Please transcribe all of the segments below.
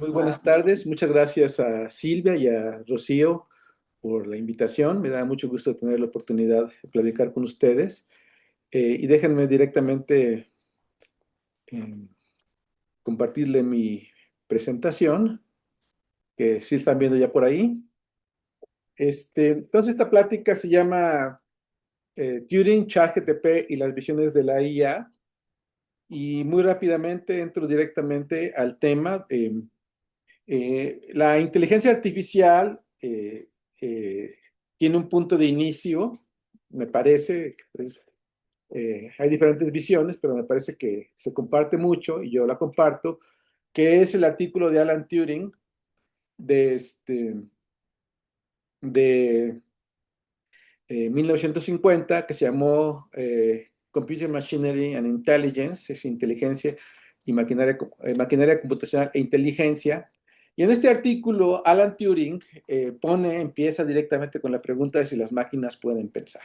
Muy buenas tardes. Muchas gracias a Silvia y a Rocío por la invitación. Me da mucho gusto tener la oportunidad de platicar con ustedes. Y déjenme directamente eh, compartirle mi presentación, que sí están viendo ya por ahí. Entonces, esta plática se llama Turing, ChatGPT y las visiones de la IA. Y muy rápidamente entro directamente al tema. La inteligencia artificial eh, tiene un punto de inicio, me parece, pues, hay diferentes visiones, pero me parece que se comparte mucho y yo la comparto, que es el artículo de Alan Turing de, de 1950 que se llamó Computer Machinery and Intelligence, es inteligencia y maquinaria computacional e inteligencia. Y en este artículo, Alan Turing empieza directamente con la pregunta de si las máquinas pueden pensar.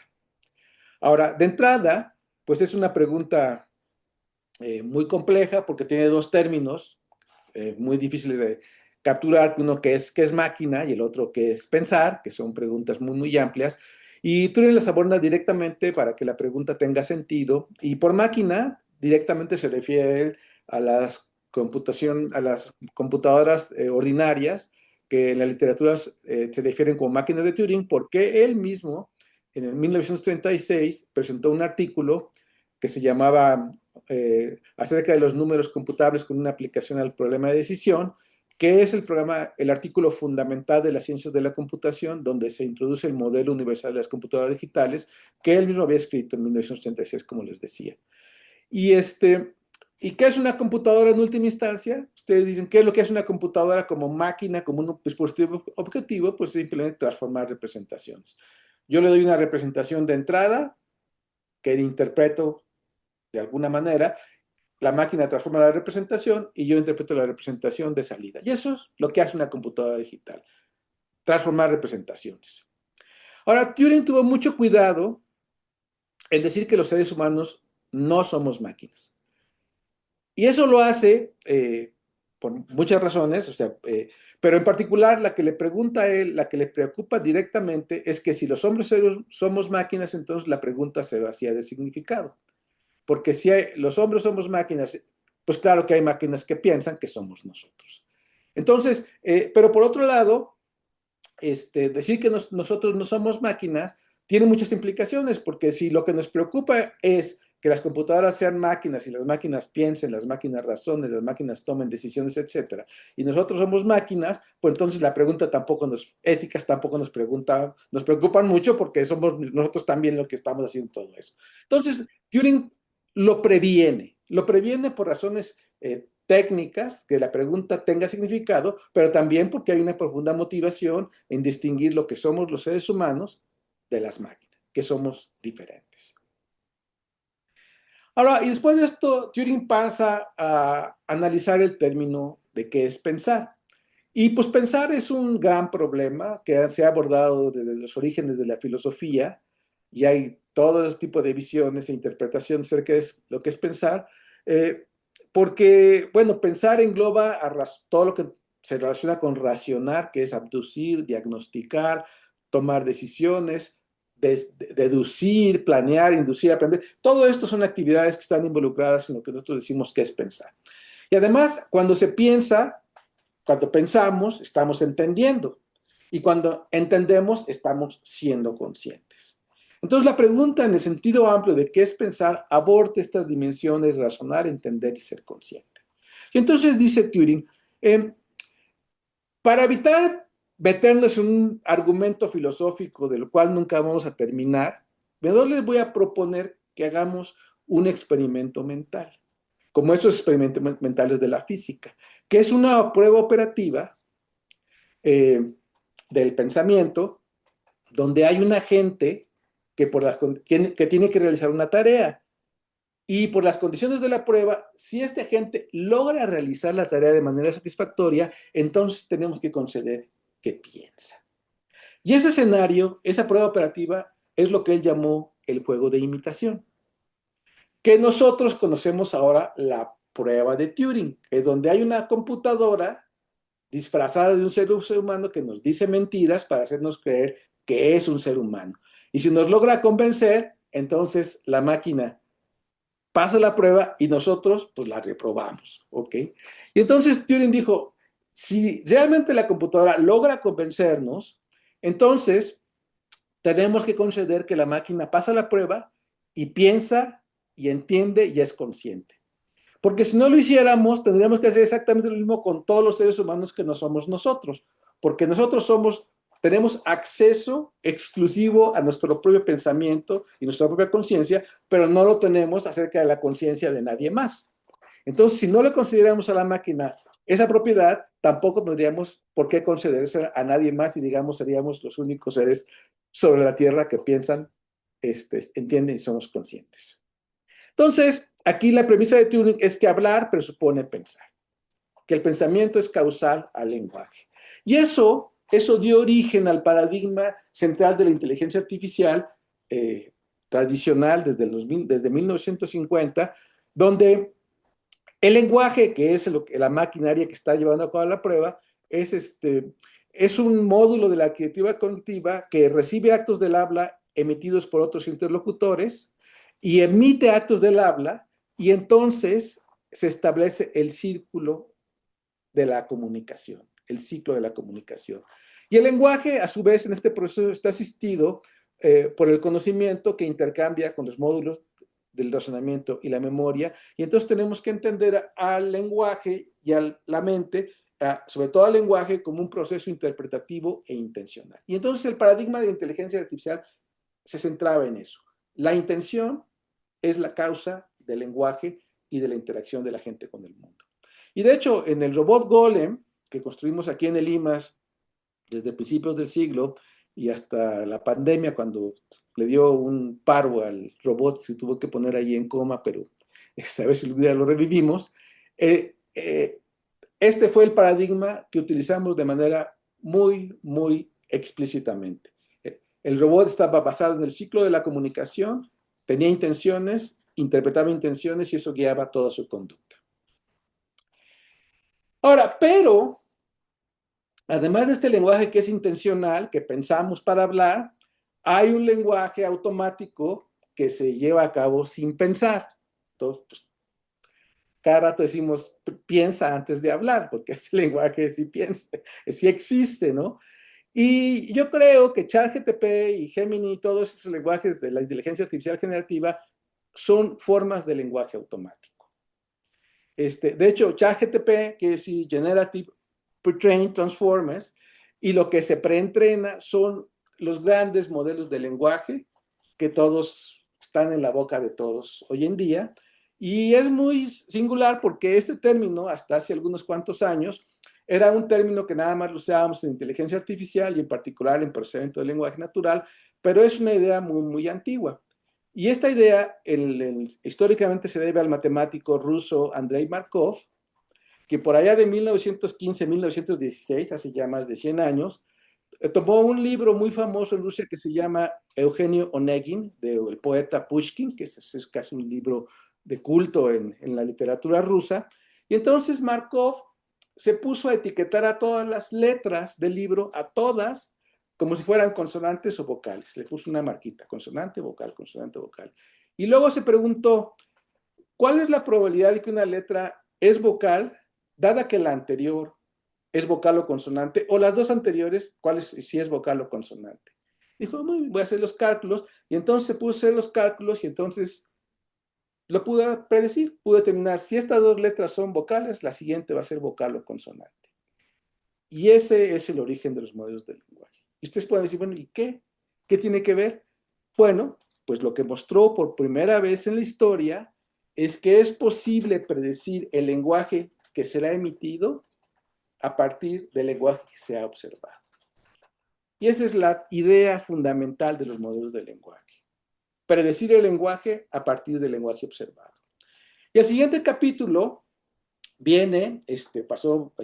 Ahora, de entrada, pues es una pregunta muy compleja porque tiene dos términos muy difíciles de capturar, uno que es máquina y el otro que es pensar, que son preguntas muy amplias. Y Turing las aborda directamente para que la pregunta tenga sentido. Y por máquina, directamente se refiere a a las computadoras ordinarias, que en la literatura se refieren como máquinas de Turing, porque él mismo, en el 1936, presentó un artículo que se llamaba acerca de los números computables con una aplicación al problema de decisión, que es el artículo fundamental de las ciencias de la computación, donde se introduce el modelo universal de las computadoras digitales, que él mismo había escrito en 1936, como les decía. Y ¿Y qué es una computadora en última instancia? Ustedes dicen, ¿qué es lo que es una computadora como máquina, como un dispositivo objetivo? Pues simplemente transformar representaciones. Yo le doy una representación de entrada que interpreto de alguna manera, la máquina transforma la representación y yo interpreto la representación de salida. Y eso es lo que hace una computadora digital, transformar representaciones. Ahora, Turing tuvo mucho cuidado en decir que los seres humanos no somos máquinas. Y eso lo hace por muchas razones, pero en particular la que le pregunta a él, la que le preocupa directamente es que si los hombres somos máquinas, entonces la pregunta se vacía de significado. Porque si los hombres somos máquinas, pues claro que hay máquinas que piensan que somos nosotros. Entonces, pero por otro lado, decir que nosotros no somos máquinas tiene muchas implicaciones, porque si lo que nos preocupa es que las computadoras sean máquinas y las máquinas piensen, las máquinas razonen, las máquinas tomen decisiones, etcétera, y nosotros somos máquinas, pues entonces la pregunta éticas tampoco nos preocupan mucho porque somos nosotros también lo que estamos haciendo todo eso. Entonces, Turing lo previene por razones técnicas, que la pregunta tenga significado, pero también porque hay una profunda motivación en distinguir lo que somos los seres humanos de las máquinas, que somos diferentes. Ahora, y después de esto, Turing pasa a analizar el término de qué es pensar. Y pues pensar es un gran problema que se ha abordado desde los orígenes de la filosofía y hay todo ese tipo de visiones e interpretaciones acerca de lo que es pensar, eh, porque, bueno, pensar engloba todo lo que se relaciona con racionar, que es abducir, diagnosticar, tomar decisiones, deducir, planear, inducir, aprender. Todo esto son actividades que están involucradas en lo que nosotros decimos que es pensar. Y además, cuando pensamos, estamos entendiendo. Y cuando entendemos, estamos siendo conscientes. Entonces, la pregunta en el sentido amplio de qué es pensar aborda estas dimensiones, razonar, entender y ser consciente. Y entonces dice Turing, para evitar meternos en un argumento filosófico del cual nunca vamos a terminar, yo les voy a proponer que hagamos un experimento mental, como esos experimentos mentales de la física, que es una prueba operativa del pensamiento, donde hay un agente que tiene que realizar una tarea. Y por las condiciones de la prueba, si este agente logra realizar la tarea de manera satisfactoria, entonces tenemos que conceder que piensa. Y ese escenario, esa prueba operativa, es lo que él llamó el juego de imitación, que nosotros conocemos ahora la prueba de Turing, es donde hay una computadora disfrazada de un ser humano que nos dice mentiras para hacernos creer que es un ser humano. Y si nos logra convencer, entonces la máquina pasa la prueba y nosotros pues la reprobamos, ¿ok? Y entonces Turing dijo, si realmente la computadora logra convencernos, entonces tenemos que conceder que la máquina pasa la prueba y piensa y entiende y es consciente. Porque si no lo hiciéramos, tendríamos que hacer exactamente lo mismo con todos los seres humanos que no somos nosotros. Porque nosotros tenemos acceso exclusivo a nuestro propio pensamiento y nuestra propia conciencia, pero no lo tenemos acerca de la conciencia de nadie más. Entonces, si no le consideramos a la máquina esa propiedad, tampoco tendríamos por qué concederse a nadie más y, digamos, seríamos los únicos seres sobre la Tierra que piensan, entienden y somos conscientes. Entonces, aquí la premisa de Turing es que hablar presupone pensar, que el pensamiento es causal al lenguaje. Y eso dio origen al paradigma central de la inteligencia artificial tradicional desde 1950, donde el lenguaje, que es la maquinaria que está llevando a cabo la prueba, es un módulo de la arquitectura cognitiva que recibe actos del habla emitidos por otros interlocutores y emite actos del habla y entonces se establece el círculo de la comunicación, el ciclo de la comunicación. Y el lenguaje, a su vez, en este proceso está asistido por el conocimiento que intercambia con los módulos del razonamiento y la memoria, y entonces tenemos que entender al lenguaje y a la mente, sobre todo al lenguaje, como un proceso interpretativo e intencional. Y entonces el paradigma de inteligencia artificial se centraba en eso. La intención es la causa del lenguaje y de la interacción de la gente con el mundo. Y de hecho, en el robot Golem, que construimos aquí en el IMAS desde principios del siglo y hasta la pandemia, cuando le dio un paro al robot, se tuvo que poner ahí en coma, pero esta vez el día lo revivimos. Este fue el paradigma que utilizamos de manera muy, muy explícitamente. El robot estaba basado en el ciclo de la comunicación, tenía intenciones, interpretaba intenciones y eso guiaba toda su conducta. Ahora, pero además de este lenguaje que es intencional, que pensamos para hablar, hay un lenguaje automático que se lleva a cabo sin pensar. Entonces, pues, cada rato decimos, piensa antes de hablar, porque este lenguaje sí piensa, sí existe, ¿no? Y yo creo que ChatGPT y Gemini, todos esos lenguajes de la inteligencia artificial generativa, son formas de lenguaje automático. De hecho, ChatGPT, que es Generative Pre-trained Transformers, y lo que se preentrena son los grandes modelos de lenguaje que todos están en la boca de todos hoy en día. Y es muy singular porque este término, hasta hace algunos cuantos años, era un término que nada más lo usábamos en inteligencia artificial y en particular en procesamiento del lenguaje natural, pero es una idea muy, muy antigua. Y esta idea históricamente se debe al matemático ruso Andrei Markov, que por allá de 1915-1916, hace ya más de 100 años, tomó un libro muy famoso en Rusia que se llama Eugenio Onegin, del poeta Pushkin, que es casi un libro de culto en la literatura rusa. Y entonces Markov se puso a etiquetar a todas las letras del libro, a todas, como si fueran consonantes o vocales. Le puso una marquita, consonante, vocal, consonante, vocal. Y luego se preguntó, ¿cuál es la probabilidad de que una letra es vocal, dada que la anterior es vocal o consonante, o las dos anteriores, cuál es, si es vocal o consonante? Dijo, voy a hacer los cálculos, y entonces se puso a hacer los cálculos, y entonces lo pude predecir, pude determinar si estas dos letras son vocales, la siguiente va a ser vocal o consonante. Y ese es el origen de los modelos del lenguaje. Y ustedes pueden decir, bueno, ¿y qué? ¿Qué tiene que ver? Bueno, pues lo que mostró por primera vez en la historia es que es posible predecir el lenguaje que será emitido a partir del lenguaje que se ha observado. Y esa es la idea fundamental de los modelos del lenguaje. Predecir el lenguaje a partir del lenguaje observado. Y el siguiente capítulo viene, pasó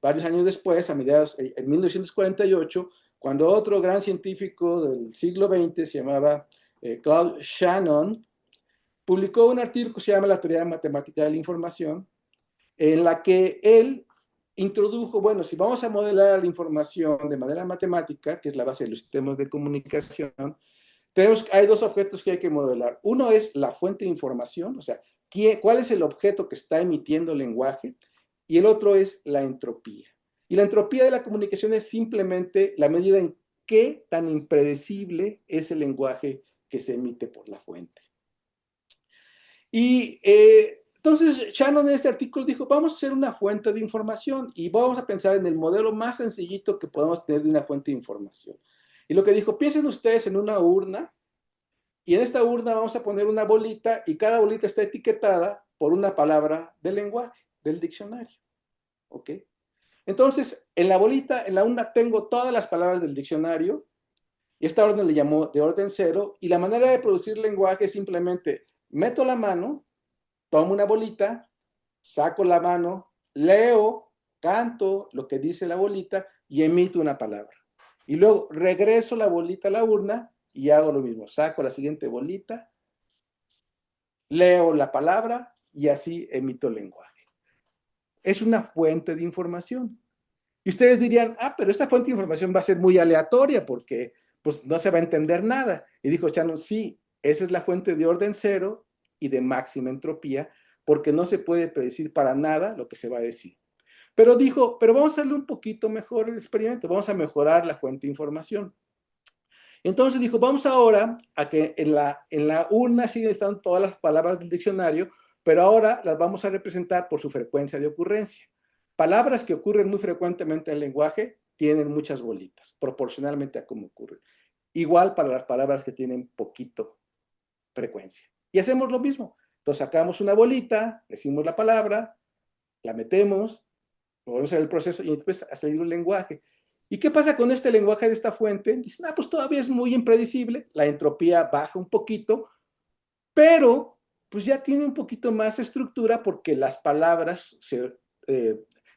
varios años después, a mediados, en 1948, cuando otro gran científico del siglo XX, se llamaba Claude Shannon, publicó un artículo que se llama La teoría matemática de la información, en la que él introdujo, bueno, si vamos a modelar la información de manera matemática, que es la base de los sistemas de comunicación, hay dos objetos que hay que modelar. Uno es la fuente de información, o sea, cuál es el objeto que está emitiendo el lenguaje, y el otro es la entropía. Y la entropía de la comunicación es simplemente la medida en qué tan impredecible es el lenguaje que se emite por la fuente. Y entonces Shannon en este artículo dijo, vamos a hacer una fuente de información y vamos a pensar en el modelo más sencillito que podemos tener de una fuente de información. Y lo que dijo, piensen ustedes en una urna, y en esta urna vamos a poner una bolita y cada bolita está etiquetada por una palabra del lenguaje, del diccionario. ¿Ok? Entonces, en la bolita, en la urna, tengo todas las palabras del diccionario y esta orden le llamó de orden cero y la manera de producir lenguaje es simplemente meto la mano, tomo una bolita, saco la mano, leo, canto lo que dice la bolita y emito una palabra. Y luego regreso la bolita a la urna y hago lo mismo. Saco la siguiente bolita, leo la palabra y así emito el lenguaje. Es una fuente de información. Y ustedes dirían, pero esta fuente de información va a ser muy aleatoria porque pues, no se va a entender nada. Y dijo Shannon, sí, esa es la fuente de orden cero y de máxima entropía porque no se puede predecir para nada lo que se va a decir. Pero dijo, pero vamos a hacerle un poquito mejor el experimento, vamos a mejorar la fuente de información. Entonces dijo, vamos ahora a que en la urna siguen estando todas las palabras del diccionario, pero ahora las vamos a representar por su frecuencia de ocurrencia. Palabras que ocurren muy frecuentemente en el lenguaje tienen muchas bolitas, proporcionalmente a cómo ocurren. Igual para las palabras que tienen poquito frecuencia. Y hacemos lo mismo. Entonces sacamos una bolita, decimos la palabra, la metemos, volvemos a hacer el proceso y después a salir un lenguaje. ¿Y qué pasa con este lenguaje de esta fuente? Dicen, pues todavía es muy impredecible, la entropía baja un poquito, pero pues ya tiene un poquito más estructura porque las palabras se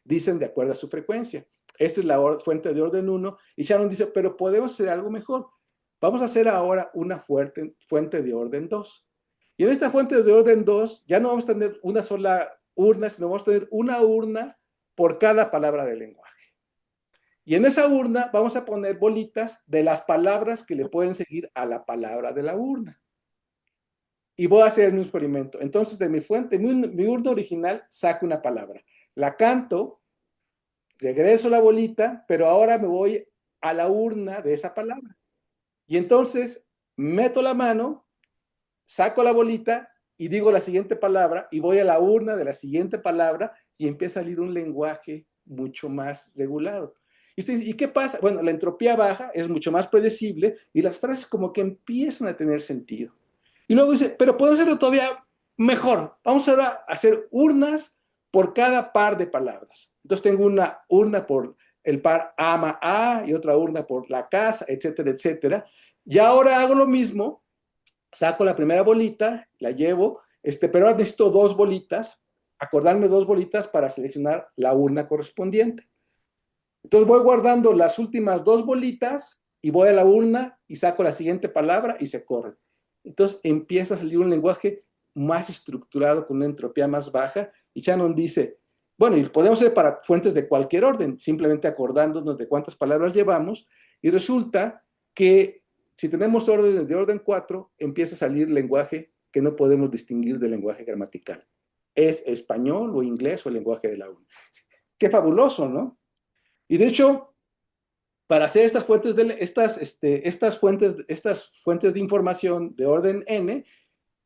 dicen de acuerdo a su frecuencia. Esta es la fuente de orden 1 y Shannon dice, pero podemos hacer algo mejor. Vamos a hacer ahora una fuente de orden 2. Y en esta fuente de orden 2 ya no vamos a tener una sola urna, sino vamos a tener una urna por cada palabra del lenguaje. Y en esa urna vamos a poner bolitas de las palabras que le pueden seguir a la palabra de la urna. Y voy a hacer el mismo experimento. Entonces, de mi fuente, mi urna original, saco una palabra. La canto, regreso la bolita, pero ahora me voy a la urna de esa palabra. Y entonces meto la mano, saco la bolita y digo la siguiente palabra y voy a la urna de la siguiente palabra y empieza a salir un lenguaje mucho más regulado. ¿Y qué pasa? Bueno, la entropía baja, es mucho más predecible y las frases como que empiezan a tener sentido. Y luego dice, pero puedo hacerlo todavía mejor. Vamos ahora a hacer urnas por cada par de palabras. Entonces tengo una urna por el par ama a y otra urna por la casa, etcétera, etcétera. Y ahora hago lo mismo, saco la primera bolita, la llevo, pero ahora necesito dos bolitas, acordarme dos bolitas para seleccionar la urna correspondiente. Entonces voy guardando las últimas dos bolitas y voy a la urna y saco la siguiente palabra y se corre. Entonces empieza a salir un lenguaje más estructurado con una entropía más baja y Shannon dice, bueno, y podemos hacer para fuentes de cualquier orden, simplemente acordándonos de cuántas palabras llevamos y resulta que si tenemos órdenes de orden 4, empieza a salir lenguaje que no podemos distinguir del lenguaje gramatical. Es español o inglés o el lenguaje de la urna. Qué fabuloso, ¿no? Y de hecho, para hacer estas fuentes estas fuentes de información de orden n,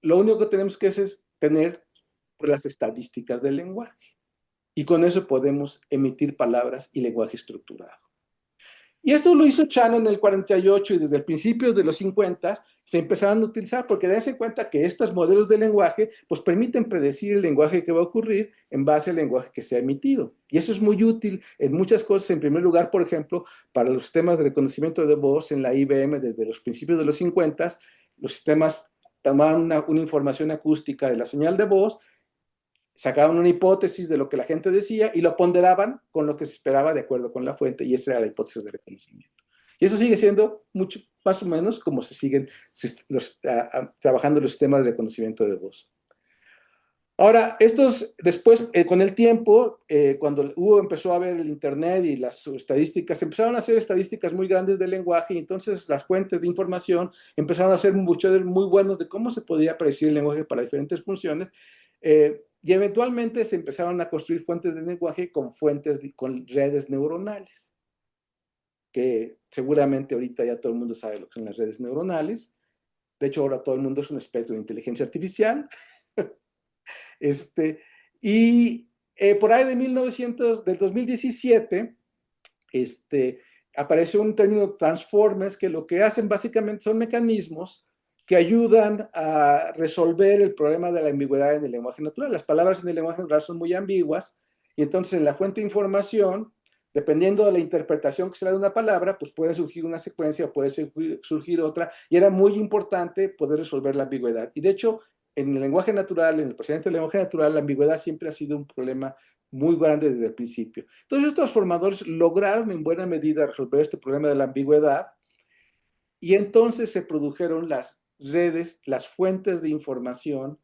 lo único que tenemos que hacer es tener pues, las estadísticas del lenguaje. Y con eso podemos emitir palabras y lenguaje estructurado. Y esto lo hizo Shannon en el 48 y desde el principio de los 50 se empezaron a utilizar porque dense cuenta que estos modelos de lenguaje pues permiten predecir el lenguaje que va a ocurrir en base al lenguaje que se ha emitido. Y eso es muy útil en muchas cosas. En primer lugar, por ejemplo, para los sistemas de reconocimiento de voz en la IBM desde los principios de los 50, los sistemas tomaban una información acústica de la señal de voz, sacaban una hipótesis de lo que la gente decía y lo ponderaban con lo que se esperaba de acuerdo con la fuente, y esa era la hipótesis de reconocimiento. Y eso sigue siendo mucho, más o menos como se siguen trabajando los sistemas de reconocimiento de voz. Ahora, después, con el tiempo, cuando empezó a ver el Internet y las estadísticas, empezaron a hacer estadísticas muy grandes del lenguaje y entonces las fuentes de información empezaron a hacer muchos muy buenos de cómo se podía predecir el lenguaje para diferentes funciones. Y eventualmente se empezaron a construir fuentes de lenguaje con redes neuronales, que seguramente ahorita ya todo el mundo sabe lo que son las redes neuronales. De hecho, ahora todo el mundo es un experto en inteligencia artificial. Este, y por ahí del 2017, este, apareció un término transformers que lo que hacen básicamente son mecanismos que ayudan a resolver el problema de la ambigüedad en el lenguaje natural. Las palabras en el lenguaje natural son muy ambiguas y entonces en la fuente de información, dependiendo de la interpretación que se le da de una palabra, pues puede surgir una secuencia o puede surgir otra y era muy importante poder resolver la ambigüedad. Y de hecho, en el lenguaje natural, en el procedimiento del lenguaje natural, la ambigüedad siempre ha sido un problema muy grande desde el principio. Entonces, estos transformadores lograron en buena medida resolver este problema de la ambigüedad y entonces se produjeron las redes, las fuentes de información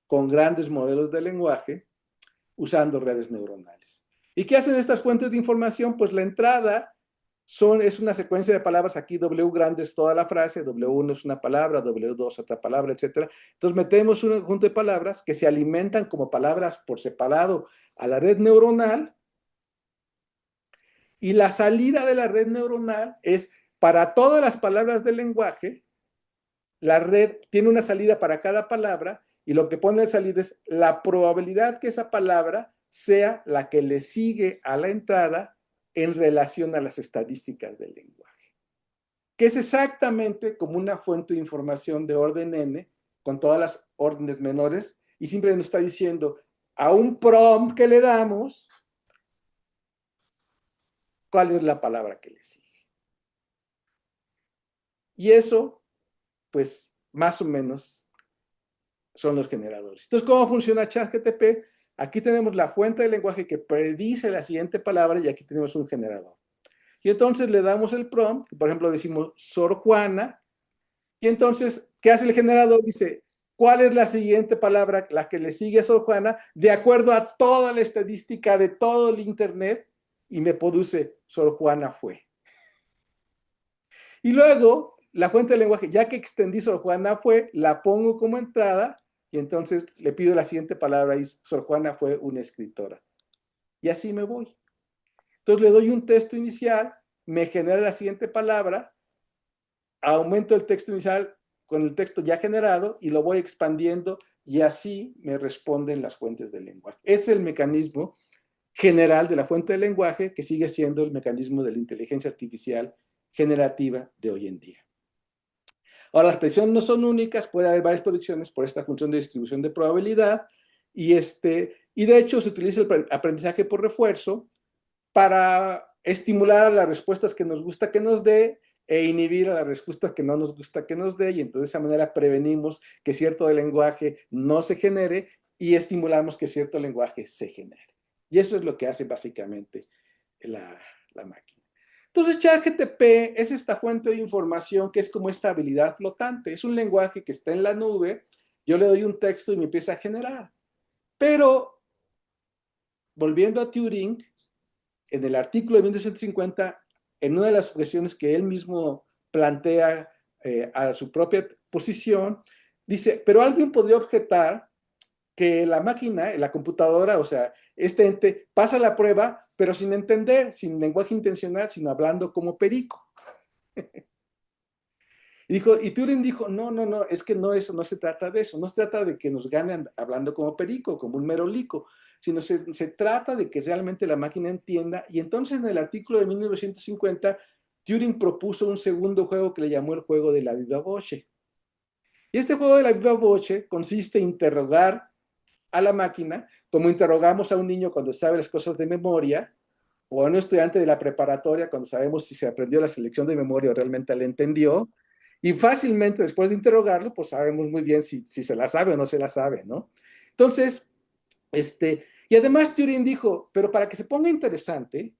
con grandes modelos de lenguaje usando redes neuronales. ¿Y qué hacen estas fuentes de información? Pues la entrada es una secuencia de palabras, aquí W grande es toda la frase, W1 es una palabra, W2 otra palabra, etc. Entonces metemos un conjunto de palabras que se alimentan como palabras por separado a la red neuronal y la salida de la red neuronal es para todas las palabras del lenguaje, la red tiene una salida para cada palabra y lo que pone de salida es la probabilidad que esa palabra sea la que le sigue a la entrada en relación a las estadísticas del lenguaje, que es exactamente como una fuente de información de orden n con todas las órdenes menores y simplemente nos está diciendo a un prompt que le damos cuál es la palabra que le sigue. Y eso, pues, más o menos son los generadores. Entonces, ¿cómo funciona ChatGPT? Aquí tenemos la fuente de lenguaje que predice la siguiente palabra y aquí tenemos un generador. Y entonces le damos el prompt, por ejemplo, decimos Sor Juana, y entonces, ¿qué hace el generador? Dice, ¿cuál es la siguiente palabra, la que le sigue a Sor Juana, de acuerdo a toda la estadística de todo el Internet? Y me produce Sor Juana fue. Y luego, la fuente de lenguaje, ya que extendí Sor Juana fue, la pongo como entrada y entonces le pido la siguiente palabra y Sor Juana fue una escritora. Y así me voy. Entonces le doy un texto inicial, me genera la siguiente palabra, aumento el texto inicial con el texto ya generado y lo voy expandiendo y así me responden las fuentes del lenguaje. Es el mecanismo general de la fuente del lenguaje que sigue siendo el mecanismo de la inteligencia artificial generativa de hoy en día. Ahora, las predicciones no son únicas, puede haber varias predicciones por esta función de distribución de probabilidad y de hecho se utiliza el aprendizaje por refuerzo para estimular a las respuestas que nos gusta que nos dé e inhibir a las respuestas que no nos gusta que nos dé y entonces de esa manera prevenimos que cierto lenguaje no se genere y estimulamos que cierto lenguaje se genere. Y eso es lo que hace básicamente la máquina. Entonces, ChatGPT es esta fuente de información que es como esta habilidad flotante. Es un lenguaje que está en la nube, yo le doy un texto y me empieza a generar. Pero, volviendo a Turing, en el artículo de 1950, en una de las objeciones que él mismo plantea a su propia posición, dice, pero alguien podría objetar que la máquina, la computadora, o sea, este ente pasa la prueba, pero sin entender, sin lenguaje intencional, sino hablando como perico. Y Turing dijo, no, no, no, es que no se trata de eso, no se trata de que nos ganen hablando como perico, como un merolico, sino se trata de que realmente la máquina entienda. Y entonces en el artículo de 1950, Turing propuso un segundo juego que le llamó el juego de la viva voce. Y este juego de la viva voce consiste en interrogar a la máquina, como interrogamos a un niño cuando sabe las cosas de memoria, o a un estudiante de la preparatoria cuando sabemos si se aprendió la selección de memoria o realmente la entendió, y fácilmente después de interrogarlo, pues sabemos muy bien si se la sabe o no se la sabe, ¿no? Entonces, y además Turing dijo, pero para que se ponga interesante,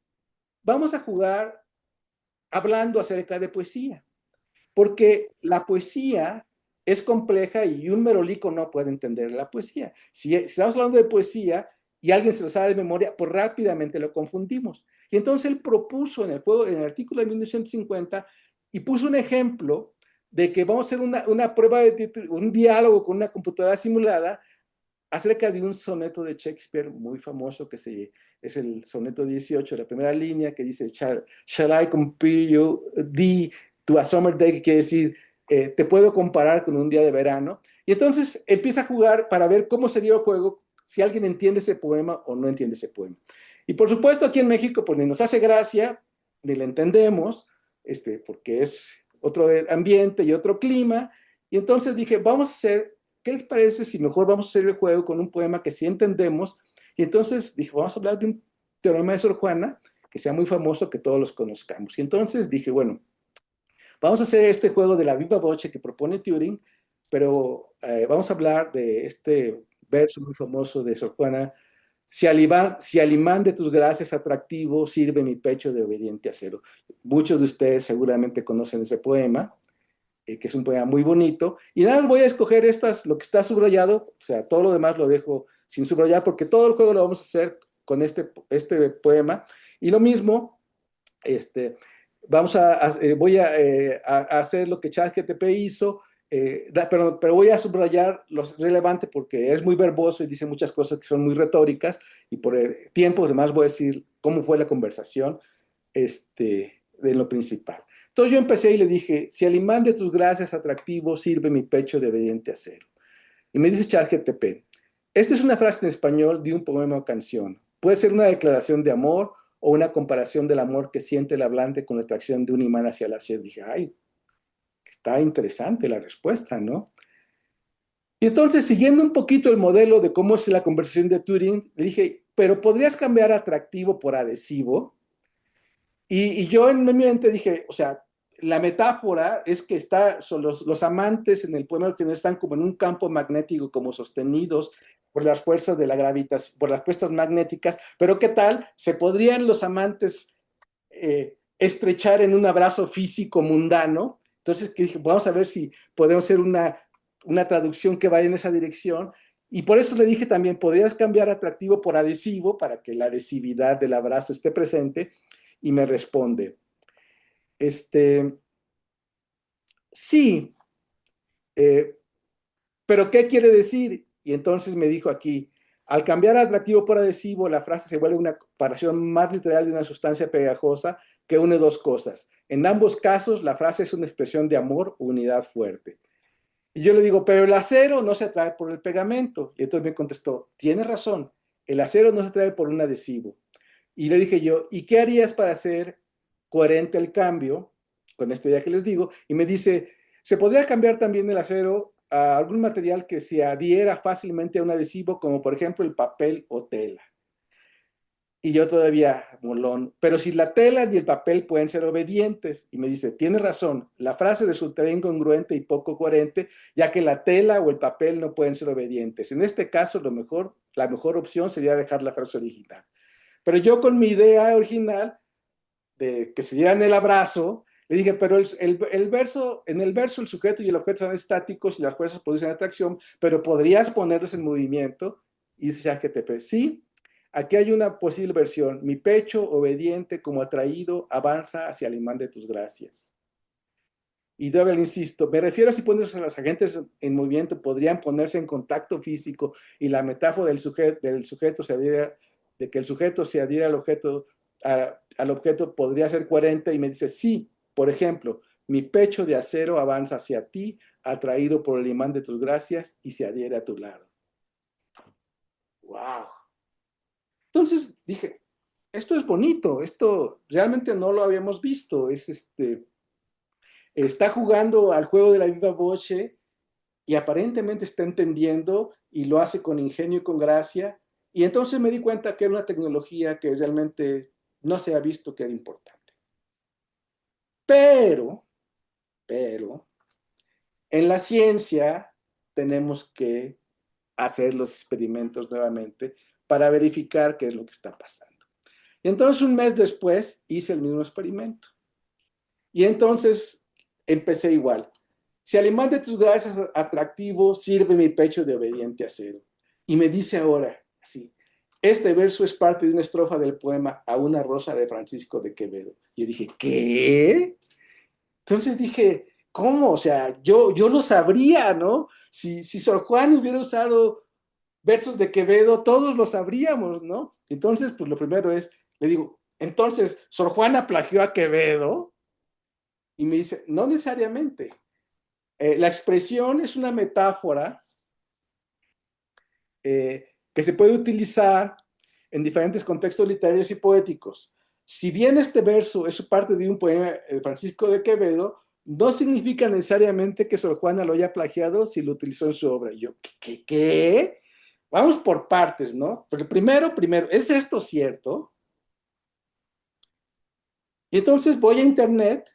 vamos a jugar hablando acerca de poesía, porque la poesía es compleja y un merolico no puede entender la poesía. Si estamos hablando de poesía y alguien se lo sabe de memoria, pues rápidamente lo confundimos. Y entonces él propuso en el artículo de 1950 y puso un ejemplo de que vamos a hacer una prueba, un diálogo con una computadora simulada acerca de un soneto de Shakespeare muy famoso es el soneto 18, la primera línea que dice, shall I compare you thee to a summer day, que quiere decir, te puedo comparar con un día de verano. Y entonces empieza a jugar para ver cómo sería el juego si alguien entiende ese poema o no entiende ese poema. Y por supuesto aquí en México, pues ni nos hace gracia, ni le entendemos, porque es otro ambiente y otro clima. Y entonces dije, vamos a hacer, ¿qué les parece si mejor vamos a hacer el juego con un poema que sí entendemos? Y entonces dije, vamos a hablar de un teorema de Sor Juana que sea muy famoso, que todos los conozcamos. Y entonces dije, bueno, vamos a hacer este juego de la viva voce que propone Turing, pero vamos a hablar de este verso muy famoso de Sor Juana: si al imán de tus gracias atractivo sirve mi pecho de obediente acero. Muchos de ustedes seguramente conocen ese poema, que es un poema muy bonito. Y nada, voy a escoger lo que está subrayado, o sea, todo lo demás lo dejo sin subrayar, porque todo el juego lo vamos a hacer con este poema. Y lo mismo, voy a hacer lo que ChatGPT hizo, pero voy a subrayar lo relevante porque es muy verboso y dice muchas cosas que son muy retóricas, y por el tiempo además voy a decir cómo fue la conversación de lo principal. Entonces yo empecé y le dije, si al imán de tus gracias atractivo sirve mi pecho de obediente acero. Y me dice ChatGPT, esta es una frase en español de un poema o canción. Puede ser una declaración de amor o una comparación del amor que siente el hablante con la atracción de un imán hacia el acero. Dije, ay, está interesante la respuesta, ¿no? Y entonces, siguiendo un poquito el modelo de cómo es la conversación de Turing, le dije, pero ¿podrías cambiar atractivo por adhesivo? Y yo en mi mente dije, o sea, la metáfora es que son los amantes en el poema original están como en un campo magnético, como sostenidos por las fuerzas de la gravitación, por las fuerzas magnéticas, pero ¿qué tal? ¿Se podrían los amantes estrechar en un abrazo físico mundano? Entonces dije, vamos a ver si podemos hacer una traducción que vaya en esa dirección. Y por eso le dije también, podrías cambiar atractivo por adhesivo para que la adhesividad del abrazo esté presente. Y me responde, sí, eh, pero ¿qué quiere decir? Y entonces me dijo aquí, al cambiar atractivo por adhesivo, la frase se vuelve una comparación más literal de una sustancia pegajosa que une dos cosas. En ambos casos, la frase es una expresión de amor o unidad fuerte. Y yo le digo, pero el acero no se atrae por el pegamento. Y entonces me contestó, tiene razón, el acero no se atrae por un adhesivo. Y le dije yo, ¿y qué harías para hacer coherente el cambio con esta idea que les digo? Y me dice, ¿se podría cambiar también el acero a algún material que se adhiera fácilmente a un adhesivo, como por ejemplo el papel o tela? Y yo todavía, molón, pero si la tela y el papel pueden ser obedientes. Y me dice, tienes razón, la frase resultaría incongruente y poco coherente, ya que la tela o el papel no pueden ser obedientes. En este caso, la mejor opción sería dejar la frase original. Pero yo con mi idea original de que se dieran el abrazo, le dije, pero en el verso el sujeto y el objeto son estáticos y las fuerzas producen atracción, pero podrías ponerlos en movimiento. Y dice ChatGPT, sí, aquí hay una posible versión. Mi pecho, obediente, como atraído, avanza hacia el imán de tus gracias. Y yo le insisto, me refiero a si pones a los agentes en movimiento, podrían ponerse en contacto físico y la metáfora del sujeto se adhiera, de que el sujeto se adhiera al objeto podría ser coherente. Y me dice, sí, por ejemplo, mi pecho de acero avanza hacia ti, atraído por el imán de tus gracias y se adhiere a tu lado. ¡Wow! Entonces dije, esto es bonito, esto realmente no lo habíamos visto, está jugando al juego de la viva voce y aparentemente está entendiendo y lo hace con ingenio y con gracia. Y entonces me di cuenta que era una tecnología que realmente no se ha visto que era importante. Pero, pero, en la ciencia tenemos que hacer los experimentos nuevamente para verificar qué es lo que está pasando. Y entonces un mes después hice el mismo experimento. Y entonces empecé igual. Si al imán de tus gracias atractivo sirve mi pecho de obediente acero. Y me dice ahora, así, este verso es parte de una estrofa del poema A una rosa de Francisco de Quevedo. Y yo dije, ¿qué? Entonces dije, ¿cómo? O sea, yo lo sabría, ¿no? Si Sor Juan hubiera usado versos de Quevedo, todos lo sabríamos, ¿no? Entonces, pues lo primero es, le digo, entonces, Sor Juana plagió a Quevedo, y me dice, no necesariamente. La expresión es una metáfora que se puede utilizar en diferentes contextos literarios y poéticos. Si bien este verso es parte de un poema de Francisco de Quevedo, no significa necesariamente que Sor Juana lo haya plagiado si lo utilizó en su obra. Y yo, ¿qué? Vamos por partes, ¿no? Porque primero, ¿es esto cierto? Y entonces voy a internet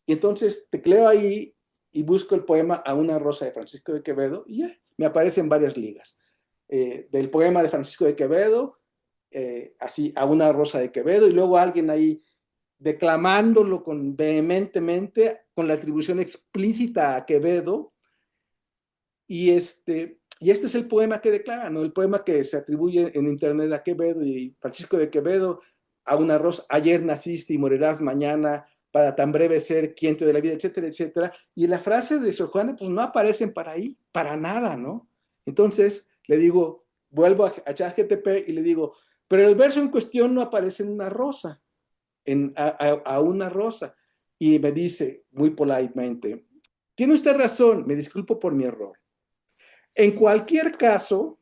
y entonces tecleo ahí y busco el poema A una rosa de Francisco de Quevedo y ya, me aparecen varias ligas. Del poema de Francisco de Quevedo, así A una rosa de Quevedo, y luego alguien ahí declamándolo vehementemente, con la atribución explícita a Quevedo, y este es el poema que declara, ¿no? El poema que se atribuye en internet a Quevedo y Francisco de Quevedo, A una rosa, ayer naciste y morirás mañana, para tan breve ser, quien te dé la vida, etcétera, etcétera. Y la frase de Sor Juana, pues no aparecen para ahí, para nada, ¿no? Entonces le digo, vuelvo a ChatGPT y le digo, pero el verso en cuestión no aparece en una rosa, a una rosa. Y me dice muy politemente, tiene usted razón, me disculpo por mi error. En cualquier caso,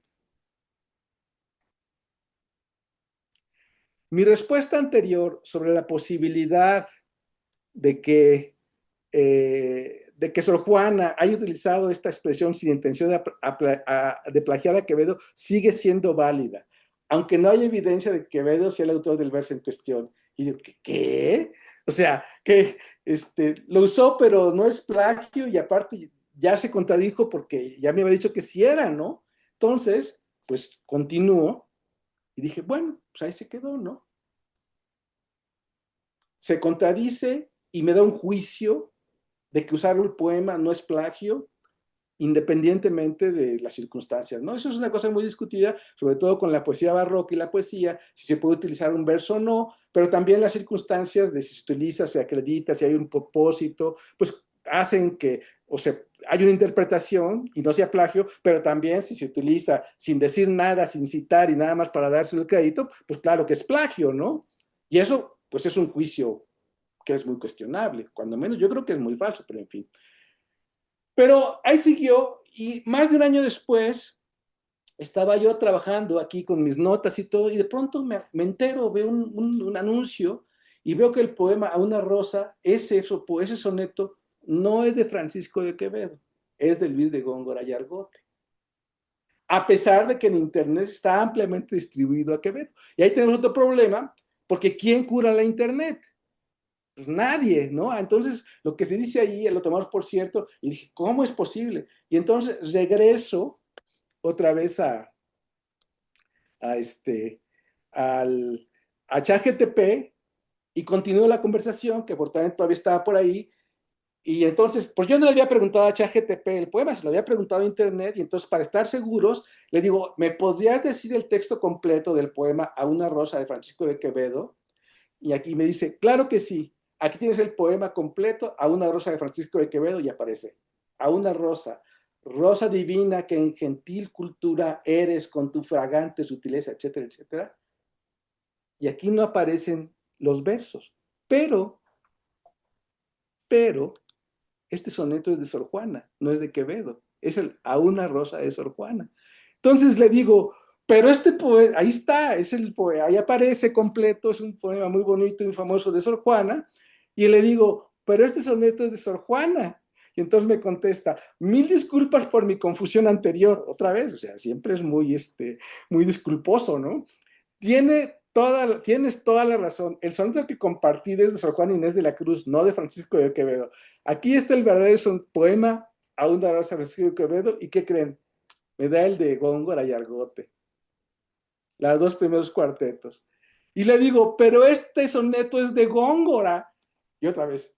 mi respuesta anterior sobre la posibilidad de de que Sor Juana haya utilizado esta expresión sin intención de plagiar a Quevedo sigue siendo válida, aunque no hay evidencia de que Quevedo sea el autor del verso en cuestión. Y digo, ¿qué? O sea, que lo usó, pero no es plagio y aparte ya se contradijo porque ya me había dicho que sí era, ¿no? Entonces, pues continúo y dije, bueno, pues ahí se quedó, ¿no? Se contradice y me da un juicio de que usar un poema no es plagio, independientemente de las circunstancias, ¿no? Eso es una cosa muy discutida, sobre todo con la poesía barroca y la poesía, si se puede utilizar un verso o no, pero también las circunstancias de si se utiliza, se acredita, si hay un propósito, pues hacen que, o sea, hay una interpretación y no sea plagio, pero también si se utiliza sin decir nada, sin citar y nada más para darse el crédito, pues claro que es plagio, ¿no? Y eso, pues es un juicio que es muy cuestionable, cuando menos yo creo que es muy falso, pero en fin. Pero ahí siguió y más de un año después estaba yo trabajando aquí con mis notas y todo y de pronto me entero, veo un anuncio y veo que el poema A una rosa, ese soneto, no es de Francisco de Quevedo, es de Luis de Góngora y Argote. A pesar de que en Internet está ampliamente distribuido a Quevedo. Y ahí tenemos otro problema, porque ¿quién cura la Internet? Pues nadie, ¿no? Entonces, lo que se dice ahí, lo tomamos por cierto, y dije, ¿cómo es posible? Y entonces regreso otra vez a este, al, a ChatGPT y continúo la conversación, que por tanto todavía estaba por ahí, y entonces, pues yo no le había preguntado a ChatGPT el poema, se lo había preguntado a internet, y entonces para estar seguros, le digo, ¿me podrías decir el texto completo del poema A una rosa de Francisco de Quevedo? Y aquí me dice, claro que sí, aquí tienes el poema completo, A una rosa de Francisco de Quevedo, y aparece, A una rosa, rosa divina que en gentil cultura eres con tu fragante sutileza, etcétera, etcétera. Y aquí no aparecen los versos, pero, pero, este soneto es de Sor Juana, no es de Quevedo, es el A una rosa de Sor Juana. Entonces le digo, pero este poema, ahí está, es el poema, ahí aparece completo, es un poema muy bonito y famoso de Sor Juana, y le digo, pero este soneto es de Sor Juana. Y entonces me contesta, mil disculpas por mi confusión anterior, otra vez, o sea, siempre es muy disculposo, ¿no? Tienes toda la razón. El soneto que compartí es de Sor Juana Inés de la Cruz, no de Francisco de Quevedo. Aquí está el verdadero poema a una rosa de Francisco de Quevedo. ¿Y qué creen? Me da el de Góngora y Argote, los dos primeros cuartetos. Y le digo, pero este soneto es de Góngora. Y otra vez,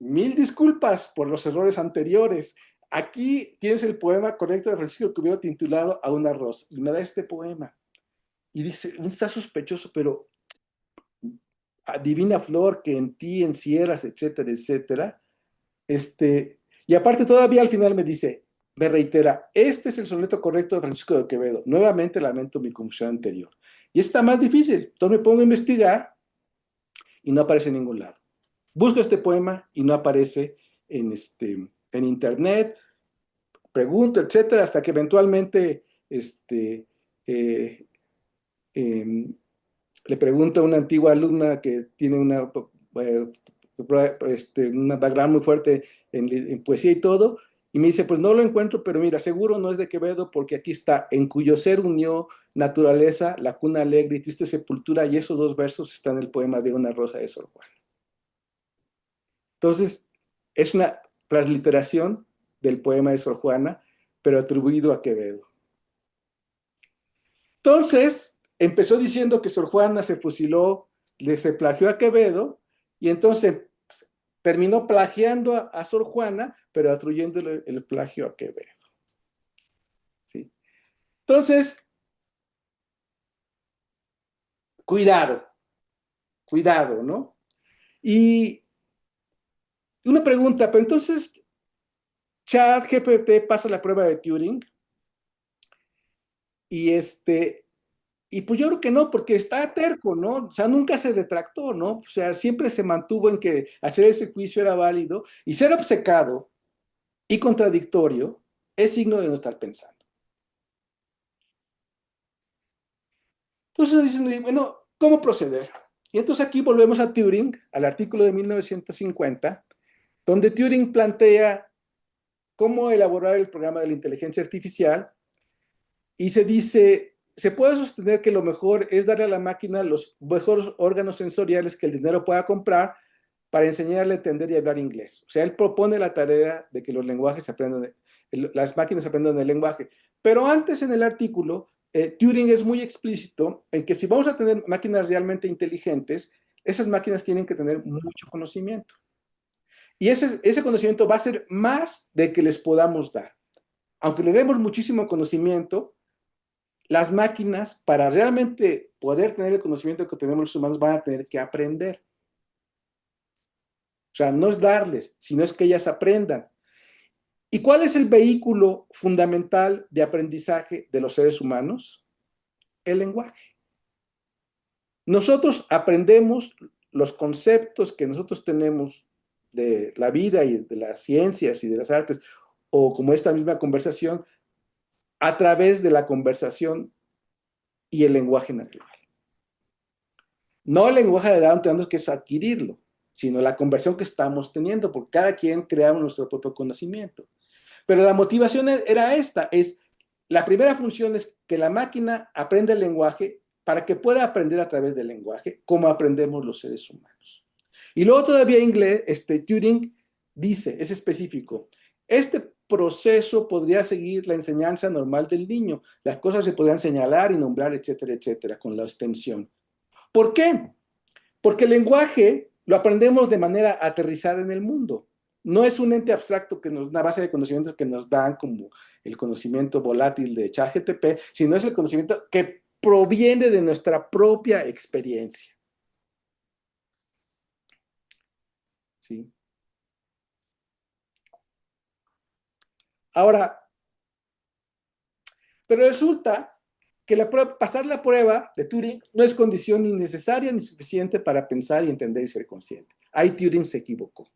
Mil disculpas por los errores anteriores. Aquí tienes el poema correcto de Francisco Quevedo titulado A un arroz. Y me da este poema. Y dice, está sospechoso, pero adivina flor que en ti encierras, etcétera, etcétera. Y aparte todavía al final me dice, me reitera, este es el soneto correcto de Francisco de Quevedo. Nuevamente lamento mi confusión anterior. Y está más difícil. Entonces me pongo a investigar y no aparece en ningún lado. Busco este poema y no aparece en internet, pregunto, etcétera, hasta que eventualmente eh, eh, le pregunto a una antigua alumna que tiene eh, una background muy fuerte en poesía y todo, y me dice, pues no lo encuentro, pero mira, seguro no es de Quevedo, porque aquí está, en cuyo ser unió naturaleza, la cuna alegre y triste sepultura, y esos dos versos están en el poema de Una rosa de Sor Juana. Entonces, es una transliteración del poema de Sor Juana, pero atribuido a Quevedo. Entonces, empezó diciendo que Sor Juana se fusiló, se plagió a Quevedo, y entonces terminó plagiando a Sor Juana, pero atribuyéndole el plagio a Quevedo. ¿Sí? Entonces, cuidado, cuidado, ¿no? Y una pregunta, pero entonces, ChatGPT pasa la prueba de Turing, y y pues yo creo que no, porque está terco, ¿no? O sea, nunca se retractó, ¿no? O sea, siempre se mantuvo en que hacer ese juicio era válido, y ser obcecado y contradictorio es signo de no estar pensando. Entonces dicen, bueno, ¿cómo proceder? Y entonces aquí volvemos a Turing, al artículo de 1950, donde Turing plantea cómo elaborar el programa de la inteligencia artificial, y se dice, se puede sostener que lo mejor es darle a la máquina los mejores órganos sensoriales que el dinero pueda comprar para enseñarle a entender y hablar inglés. O sea, él propone la tarea de que los lenguajes aprendan, las máquinas aprendan el lenguaje. Pero antes en el artículo, Turing es muy explícito en que si vamos a tener máquinas realmente inteligentes, esas máquinas tienen que tener mucho conocimiento. Y ese conocimiento va a ser más de que les podamos dar. Aunque le demos muchísimo conocimiento, las máquinas, para realmente poder tener el conocimiento que tenemos los humanos, van a tener que aprender. O sea, no es darles, sino es que ellas aprendan. ¿Y cuál es el vehículo fundamental de aprendizaje de los seres humanos? El lenguaje. Nosotros aprendemos los conceptos que nosotros tenemos de la vida y de las ciencias y de las artes, o como esta misma conversación, a través de la conversación y el lenguaje natural. No el lenguaje de Down tenemos que es adquirirlo, sino la conversión que estamos teniendo, porque cada quien creamos nuestro propio conocimiento. Pero la motivación era esta, la primera función es que la máquina aprenda el lenguaje para que pueda aprender a través del lenguaje, como aprendemos los seres humanos. Y luego todavía inglés, Turing dice, es específico, este proceso podría seguir la enseñanza normal del niño, las cosas se podrían señalar y nombrar, etcétera, etcétera, con la extensión. ¿Por qué? Porque el lenguaje lo aprendemos de manera aterrizada en el mundo. No es un ente abstracto que nos, una base de conocimientos que nos dan como el conocimiento volátil de ChatGPT, sino es el conocimiento que proviene de nuestra propia experiencia. ¿Sí? Ahora, pero resulta que pasar la prueba de Turing no es condición ni necesaria ni suficiente para pensar y entender y ser consciente. Ahí Turing se equivocó.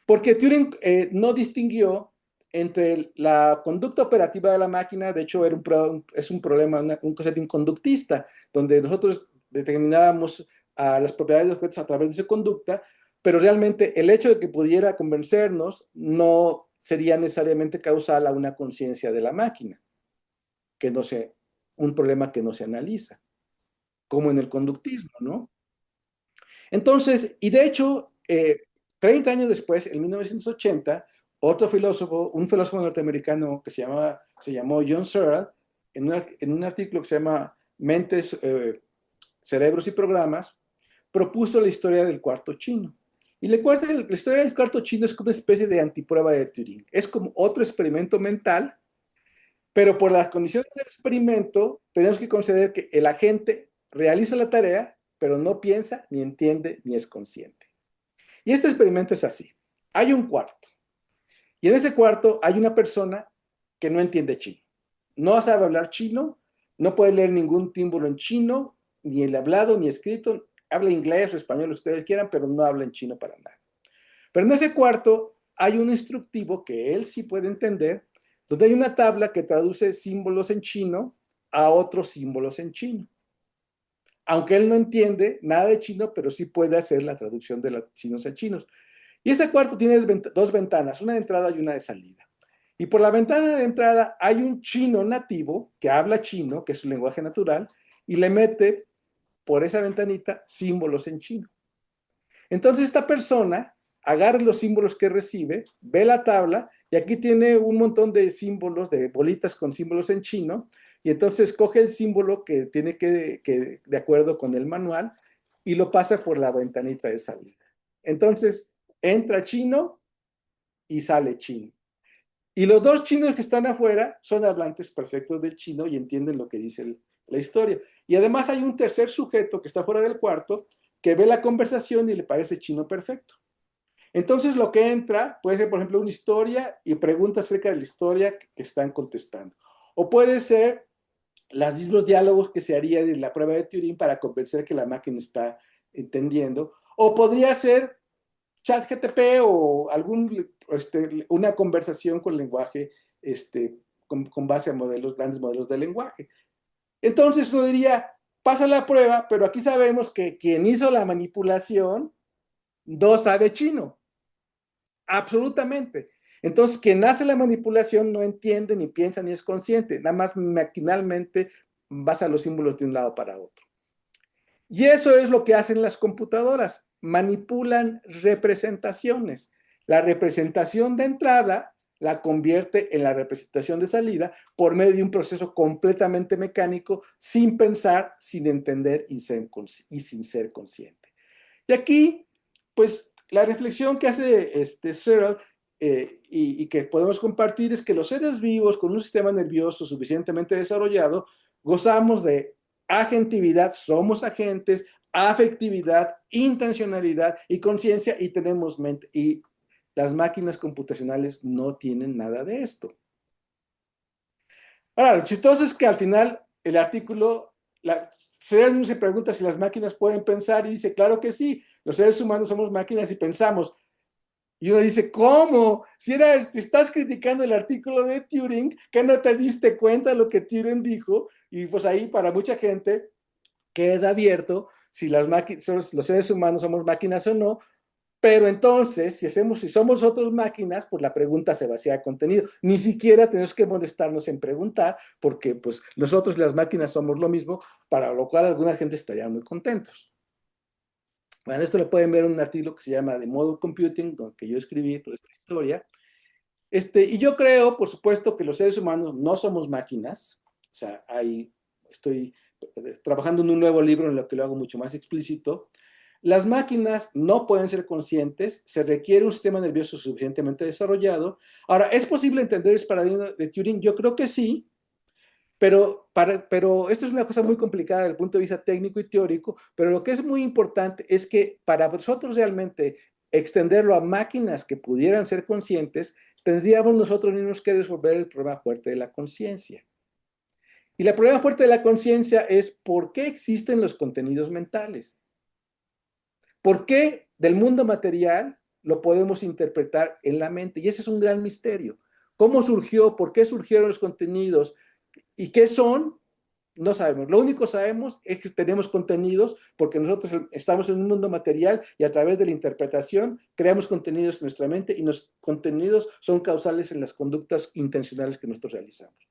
Porque Turing no distinguió entre la conducta operativa de la máquina, de hecho es un problema, un concepto inconductista, donde nosotros determinábamos las propiedades de los objetos a través de su conducta, pero realmente el hecho de que pudiera convencernos no sería necesariamente causal a una conciencia de la máquina, que no se, un problema que no se analiza, como en el conductismo, ¿no? Entonces, y de hecho, 30 años después, en 1980, otro filósofo, un filósofo norteamericano que se llamó John Searle, en un artículo que se llama Mentes, Cerebros y Programas, propuso la historia del cuarto chino. Y la historia del cuarto chino es como una especie de antiprueba de Turing. Es como otro experimento mental, pero por las condiciones del experimento tenemos que considerar que el agente realiza la tarea, pero no piensa, ni entiende, ni es consciente. Y este experimento es así. Hay un cuarto. Y en ese cuarto hay una persona que no entiende chino. No sabe hablar chino, no puede leer ningún símbolo en chino, ni el hablado, ni escrito. Habla inglés o español, lo que ustedes quieran, pero no habla en chino para nada. Pero en ese cuarto hay un instructivo que él sí puede entender, donde hay una tabla que traduce símbolos en chino a otros símbolos en chino. Aunque él no entiende nada de chino, pero sí puede hacer la traducción de los chinos a chinos. Y ese cuarto tiene dos ventanas, una de entrada y una de salida. Y por la ventana de entrada hay un chino nativo que habla chino, que es su lenguaje natural, y le mete por esa ventanita símbolos en chino. Entonces esta persona agarra los símbolos que recibe, ve la tabla y aquí tiene un montón de símbolos, de bolitas con símbolos en chino, y entonces coge el símbolo que tiene que de acuerdo con el manual y lo pasa por la ventanita de salida. Entonces entra chino y sale chino. Y los dos chinos que están afuera son hablantes perfectos del chino y entienden lo que dice la historia. Y además hay un tercer sujeto que está fuera del cuarto que ve la conversación y le parece chino perfecto. Entonces lo que entra puede ser, por ejemplo, una historia y preguntas acerca de la historia que están contestando. O puede ser los mismos diálogos que se haría en la prueba de Turing para convencer que la máquina está entendiendo. O podría ser ChatGPT o una conversación con lenguaje con base a grandes modelos de lenguaje. Entonces uno diría, pasa la prueba, pero aquí sabemos que quien hizo la manipulación no sabe chino, absolutamente. Entonces, quien hace la manipulación no entiende, ni piensa, ni es consciente, nada más maquinalmente basa los símbolos de un lado para otro. Y eso es lo que hacen las computadoras, manipulan representaciones. La representación de entrada la convierte en la representación de salida por medio de un proceso completamente mecánico, sin pensar, sin entender y sin ser consciente. Y aquí, pues, la reflexión que hace Searle y que podemos compartir es que los seres vivos con un sistema nervioso suficientemente desarrollado gozamos de agentividad, somos agentes, afectividad, intencionalidad y conciencia y tenemos mente. Y las máquinas computacionales no tienen nada de esto. Ahora, lo chistoso es que al final el artículo, Searle se pregunta si las máquinas pueden pensar y dice, claro que sí, los seres humanos somos máquinas y pensamos. Y uno dice, ¿cómo? Si estás criticando el artículo de Turing, que no te diste cuenta de lo que Turing dijo, y pues ahí para mucha gente queda abierto si los seres humanos somos máquinas o no, pero entonces, si somos otras máquinas, pues la pregunta se vacía de contenido. Ni siquiera tenemos que molestarnos en preguntar, porque pues nosotros y las máquinas somos lo mismo, para lo cual alguna gente estaría muy contentos. Bueno, esto lo pueden ver en un artículo que se llama The Model Computing, donde yo escribí toda esta historia. Y yo creo, por supuesto, que los seres humanos no somos máquinas. O sea, estoy trabajando en un nuevo libro en lo que lo hago mucho más explícito. Las máquinas no pueden ser conscientes, se requiere un sistema nervioso suficientemente desarrollado. Ahora, ¿es posible entender el paradigma de Turing? Yo creo que sí, pero esto es una cosa muy complicada desde el punto de vista técnico y teórico, pero lo que es muy importante es que para nosotros realmente extenderlo a máquinas que pudieran ser conscientes, tendríamos nosotros mismos que resolver el problema fuerte de la conciencia. Y el problema fuerte de la conciencia es por qué existen los contenidos mentales. ¿Por qué del mundo material lo podemos interpretar en la mente? Y ese es un gran misterio. ¿Cómo surgió? ¿Por qué surgieron los contenidos? ¿Y qué son? No sabemos. Lo único que sabemos es que tenemos contenidos porque nosotros estamos en un mundo material y a través de la interpretación creamos contenidos en nuestra mente y los contenidos son causales en las conductas intencionales que nosotros realizamos.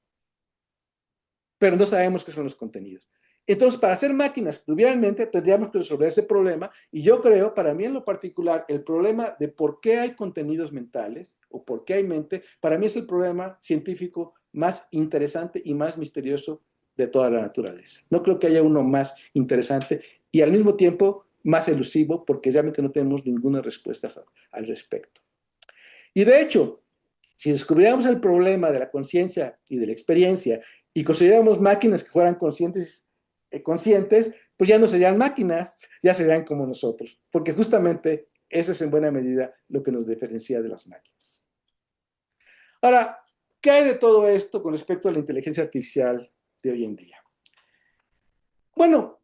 Pero no sabemos qué son los contenidos. Entonces, para hacer máquinas que tuvieran mente, tendríamos que resolver ese problema. Y yo creo, para mí en lo particular, el problema de por qué hay contenidos mentales o por qué hay mente, para mí es el problema científico más interesante y más misterioso de toda la naturaleza. No creo que haya uno más interesante y al mismo tiempo más elusivo porque realmente no tenemos ninguna respuesta al respecto. Y de hecho, si descubriéramos el problema de la conciencia y de la experiencia y construyéramos máquinas que fueran conscientes, pues ya no serían máquinas, ya serían como nosotros, porque justamente eso es en buena medida lo que nos diferencia de las máquinas. Ahora, ¿qué hay de todo esto con respecto a la inteligencia artificial de hoy en día? Bueno,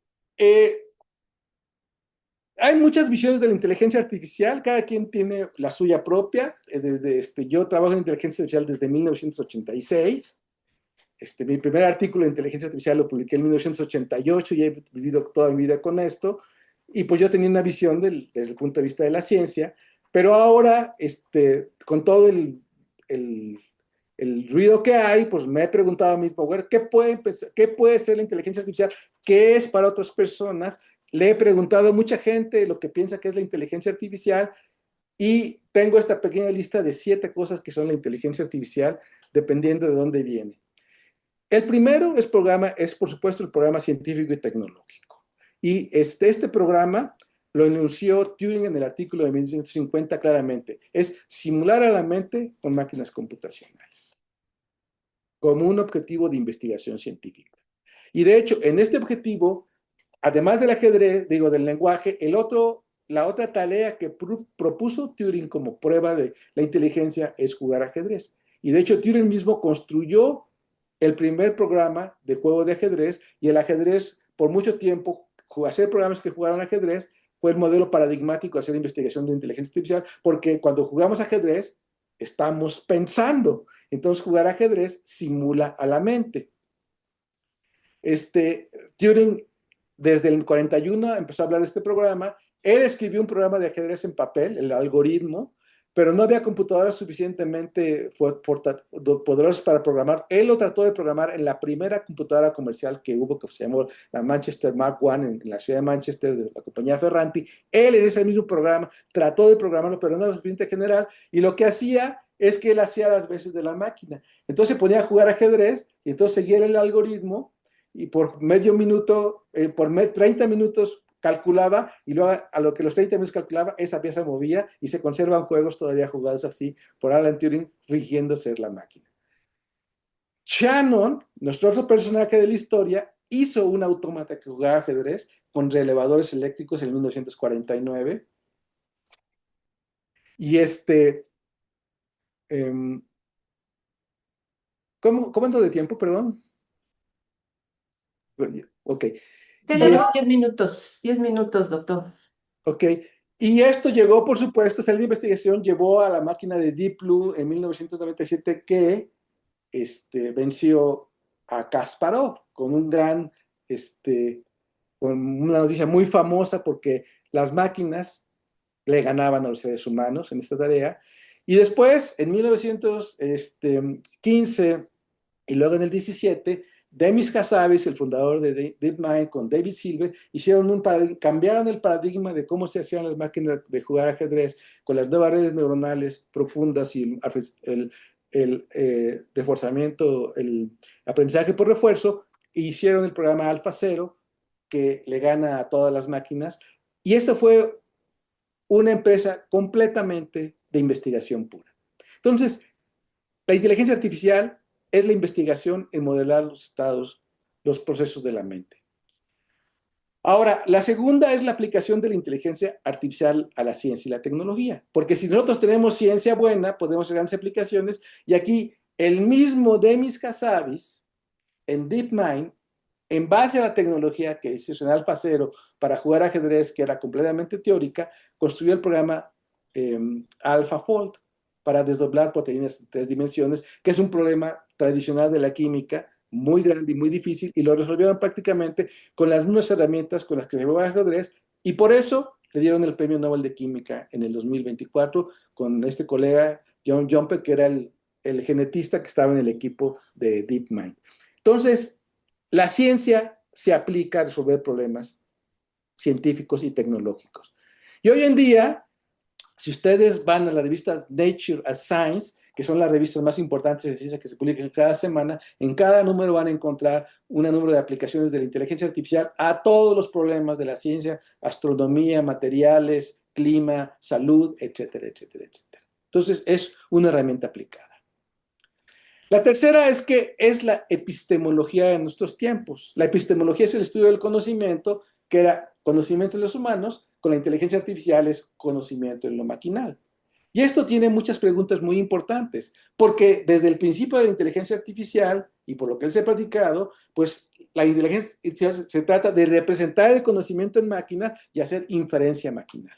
hay muchas visiones de la inteligencia artificial, cada quien tiene la suya propia. Yo trabajo en inteligencia artificial desde 1986. Mi primer artículo de inteligencia artificial lo publiqué en 1988 y he vivido toda mi vida con esto. Y pues yo tenía una visión desde el punto de vista de la ciencia, pero ahora, con todo el ruido que hay, pues me he preguntado a mí mismo, bueno, ¿qué puede ser la inteligencia artificial? ¿Qué es para otras personas? Le he preguntado a mucha gente lo que piensa que es la inteligencia artificial y tengo esta pequeña lista de 7 cosas que son la inteligencia artificial, dependiendo de dónde viene. El primero es por supuesto, el programa científico y tecnológico. Y este programa lo enunció Turing en el artículo de 1950 claramente. Es simular a la mente con máquinas computacionales, como un objetivo de investigación científica. Y de hecho, en este objetivo, además del ajedrez, del lenguaje, la otra tarea que propuso Turing como prueba de la inteligencia es jugar ajedrez. Y de hecho, Turing mismo construyó el primer programa de juego de ajedrez, y el ajedrez, por mucho tiempo, hacer programas que jugaran ajedrez fue el modelo paradigmático de hacer investigación de inteligencia artificial, porque cuando jugamos ajedrez, estamos pensando. Entonces, jugar ajedrez simula a la mente. Turing, desde el 41, empezó a hablar de este programa. Él escribió un programa de ajedrez en papel, el algoritmo, pero no había computadoras suficientemente poderosas para programar. Él lo trató de programar en la primera computadora comercial que hubo, que se llamó la Manchester Mark I, en la ciudad de Manchester, de la compañía Ferranti. Él en ese mismo programa trató de programarlo, pero no era suficiente general, y lo que hacía es que él hacía las veces de la máquina. Entonces se ponía a jugar ajedrez, y entonces seguía el algoritmo, y por medio minuto, 30 minutos calculaba, y luego a lo que los 30 minutos calculaba, esa pieza movía, y se conservan juegos todavía jugados así por Alan Turing, fingiendo ser la máquina. Shannon, nuestro otro personaje de la historia, hizo un autómata que jugaba ajedrez con relevadores eléctricos en 1949. Y ¿cómo ando de tiempo, perdón? Ok. Tenemos 10 minutos, doctor. Ok, y esto llegó, por supuesto, esta investigación llevó a la máquina de Deep Blue en 1997 que venció a Kasparov con con una noticia muy famosa porque las máquinas le ganaban a los seres humanos en esta tarea. Y después, en 1915 y luego en el 17, Demis Hassabis, el fundador de DeepMind, con David Silver, cambiaron el paradigma de cómo se hacían las máquinas de jugar ajedrez con las nuevas redes neuronales profundas y el reforzamiento, el aprendizaje por refuerzo, e hicieron el programa AlphaZero, que le gana a todas las máquinas. Y esto fue una empresa completamente de investigación pura. Entonces, la inteligencia artificial es la investigación en modelar los estados, los procesos de la mente. Ahora, la segunda es la aplicación de la inteligencia artificial a la ciencia y la tecnología, porque si nosotros tenemos ciencia buena, podemos hacer grandes aplicaciones, y aquí el mismo Demis Hassabis, en DeepMind, en base a la tecnología que hizo en AlphaZero para jugar ajedrez, que era completamente teórica, construyó el programa AlphaFold para desdoblar proteínas en 3 dimensiones, que es un problema tradicional de la química, muy grande y muy difícil, y lo resolvieron prácticamente con las mismas herramientas con las que se jugaba ajedrez, y por eso le dieron el Premio Nobel de Química en el 2024 con este colega John Jumper, que era el genetista que estaba en el equipo de DeepMind. Entonces, la ciencia se aplica a resolver problemas científicos y tecnológicos. Y hoy en día, si ustedes van a la revista Nature Science, que son las revistas más importantes de ciencia que se publican cada semana, en cada número van a encontrar un número de aplicaciones de la inteligencia artificial a todos los problemas de la ciencia, astronomía, materiales, clima, salud, etcétera, etcétera, etcétera. Entonces, es una herramienta aplicada. La tercera es que es la epistemología de nuestros tiempos. La epistemología es el estudio del conocimiento, que era conocimiento de los humanos, con la inteligencia artificial es conocimiento en lo maquinal. Y esto tiene muchas preguntas muy importantes, porque desde el principio de la inteligencia artificial, y por lo que él se ha platicado, pues la inteligencia artificial se trata de representar el conocimiento en máquinas y hacer inferencia maquinal.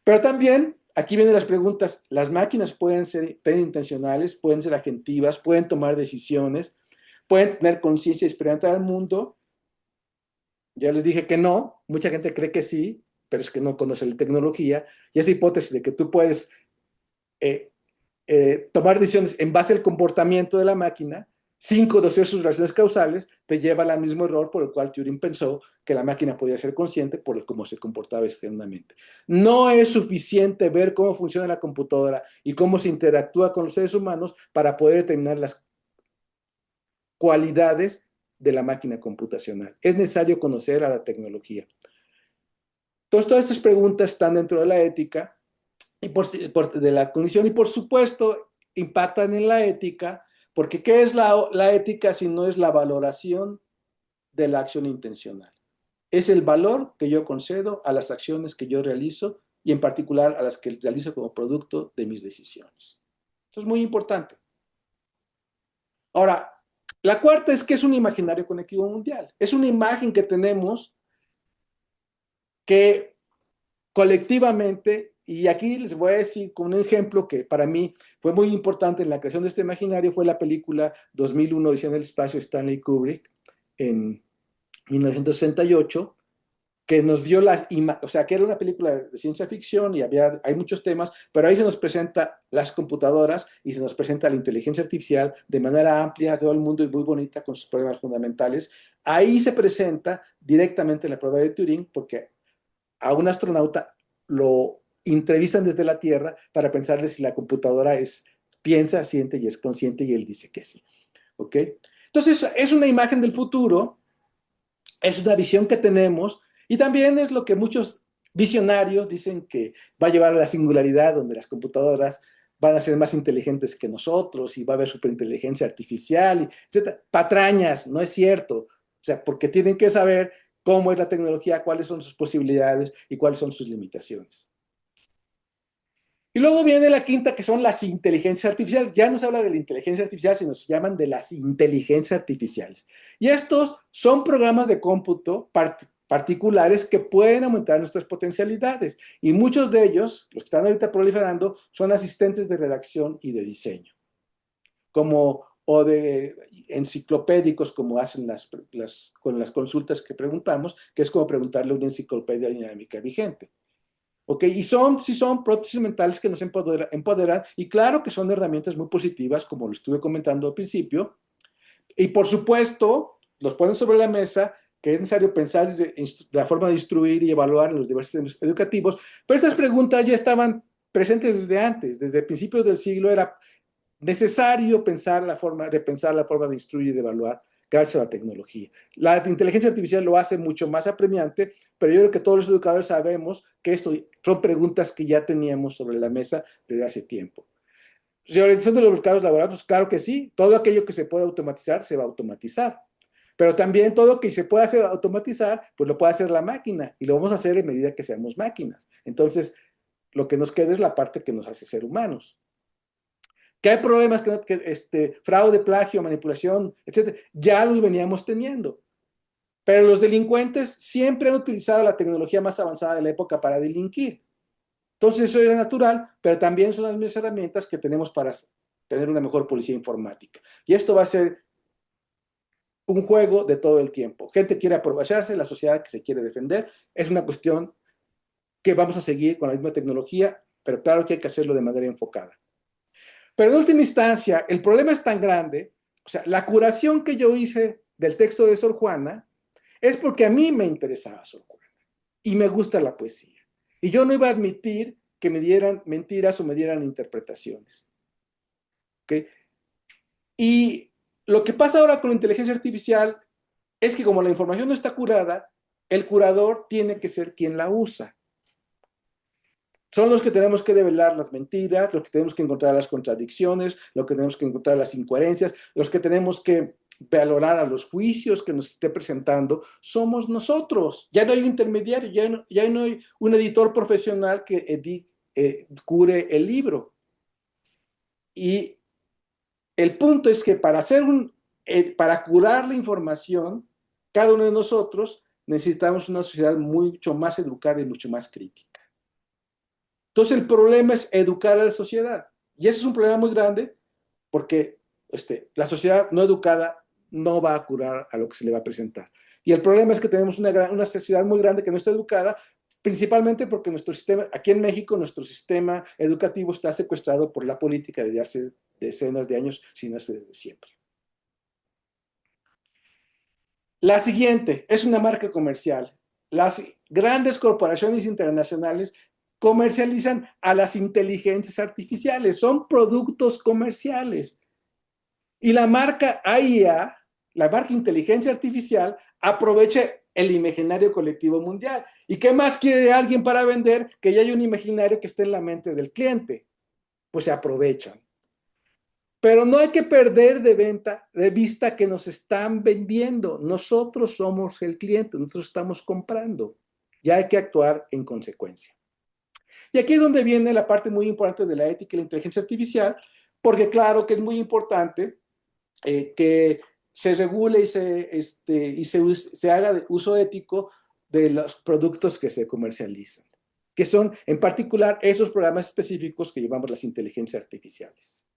Pero también, aquí vienen las preguntas, las máquinas pueden ser intencionales, pueden ser agentivas, pueden tomar decisiones, pueden tener conciencia y experimentar el mundo. Ya les dije que no, mucha gente cree que sí, pero es que no conoce la tecnología, y esa hipótesis de que tú puedes tomar decisiones en base al comportamiento de la máquina, sin conocer sus relaciones causales, te lleva al mismo error por el cual Turing pensó que la máquina podía ser consciente por el cómo se comportaba externamente. No es suficiente ver cómo funciona la computadora y cómo se interactúa con los seres humanos para poder determinar las cualidades de la máquina computacional. Es necesario conocer a la tecnología. Entonces, todas estas preguntas están dentro de la ética y de la cognición y, por supuesto, impactan en la ética, porque ¿qué es la ética si no es la valoración de la acción intencional? Es el valor que yo concedo a las acciones que yo realizo y en particular a las que realizo como producto de mis decisiones. Esto es muy importante. Ahora, la cuarta es que es un imaginario conectivo mundial. Es una imagen que tenemos que colectivamente, y aquí les voy a decir con un ejemplo que para mí fue muy importante en la creación de este imaginario, fue la película 2001, Odisea en el espacio, Stanley Kubrick, en 1968, que nos dio o sea, que era una película de ciencia ficción y hay muchos temas, pero ahí se nos presenta las computadoras y se nos presenta la inteligencia artificial de manera amplia a todo el mundo y muy bonita con sus problemas fundamentales. Ahí se presenta directamente la prueba de Turing, porque a un astronauta lo entrevistan desde la Tierra para pensarle si la computadora piensa, siente y es consciente, y él dice que sí. ¿Ok? Entonces, es una imagen del futuro, es una visión que tenemos, y también es lo que muchos visionarios dicen que va a llevar a la singularidad, donde las computadoras van a ser más inteligentes que nosotros y va a haber superinteligencia artificial, etc. Patrañas, no es cierto. O sea, porque tienen que saber cómo es la tecnología, cuáles son sus posibilidades y cuáles son sus limitaciones. Y luego viene la quinta, que son las inteligencias artificiales. Ya no se habla de la inteligencia artificial, sino se llaman de las inteligencias artificiales. Y estos son programas de cómputo particulares que pueden aumentar nuestras potencialidades. Y muchos de ellos, los que están ahorita proliferando, son asistentes de redacción y de diseño. O de enciclopédicos, como hacen con las consultas que preguntamos, que es como preguntarle una enciclopedia dinámica vigente. ¿Ok? Y sí son prótesis mentales que nos empoderan, y claro que son herramientas muy positivas, como lo estuve comentando al principio, y por supuesto, los ponen sobre la mesa, que es necesario pensar de la forma de instruir y evaluar en los diversos sistemas educativos, pero estas preguntas ya estaban presentes desde antes, desde principios del siglo era necesario repensar la forma de instruir y de evaluar gracias a la tecnología. La inteligencia artificial lo hace mucho más apremiante, pero yo creo que todos los educadores sabemos que esto son preguntas que ya teníamos sobre la mesa desde hace tiempo. Reorientación de los mercados laborales, pues claro que sí, todo aquello que se puede automatizar se va a automatizar, pero también todo lo que se puede hacer automatizar, pues lo puede hacer la máquina, y lo vamos a hacer en medida que seamos máquinas. Entonces, lo que nos queda es la parte que nos hace ser humanos. Que hay problemas, fraude, plagio, manipulación, etcétera, ya los veníamos teniendo. Pero los delincuentes siempre han utilizado la tecnología más avanzada de la época para delinquir. Entonces eso era natural, pero también son las mismas herramientas que tenemos para tener una mejor policía informática. Y esto va a ser un juego de todo el tiempo. Gente quiere aprovecharse, la sociedad que se quiere defender. Es una cuestión que vamos a seguir con la misma tecnología, pero claro que hay que hacerlo de manera enfocada. Pero en última instancia, el problema es tan grande, o sea, la curación que yo hice del texto de Sor Juana es porque a mí me interesaba Sor Juana y me gusta la poesía. Y yo no iba a admitir que me dieran mentiras o me dieran interpretaciones. ¿ok? Y lo que pasa ahora con la inteligencia artificial es que como la información no está curada, el curador tiene que ser quien la usa. Son los que tenemos que develar las mentiras, los que tenemos que encontrar las contradicciones, los que tenemos que encontrar las incoherencias, los que tenemos que valorar a los juicios que nos esté presentando, somos nosotros. Ya no hay un intermediario, ya no hay un editor profesional que cure el libro. Y el punto es que para curar la información, cada uno de nosotros necesitamos una sociedad mucho más educada y mucho más crítica. Entonces el problema es educar a la sociedad. Y ese es un problema muy grande porque la sociedad no educada no va a curar a lo que se le va a presentar. Y el problema es que tenemos una sociedad muy grande que no está educada, principalmente porque nuestro sistema, aquí en México, nuestro sistema educativo está secuestrado por la política desde hace decenas de años, si no es desde siempre. La siguiente es una marca comercial. Las grandes corporaciones internacionales comercializan a las inteligencias artificiales, son productos comerciales. Y la marca AIA, la marca inteligencia artificial, aprovecha el imaginario colectivo mundial. ¿Y qué más quiere alguien para vender que ya hay un imaginario que esté en la mente del cliente? Pues se aprovechan. Pero no hay que perder de vista que nos están vendiendo. Nosotros somos el cliente, nosotros estamos comprando. Ya hay que actuar en consecuencia. Y aquí es donde viene la parte muy importante de la ética y la inteligencia artificial, porque claro que es muy importante que se regule y se haga uso ético de los productos que se comercializan, que son en particular esos programas específicos que llamamos las inteligencias artificiales.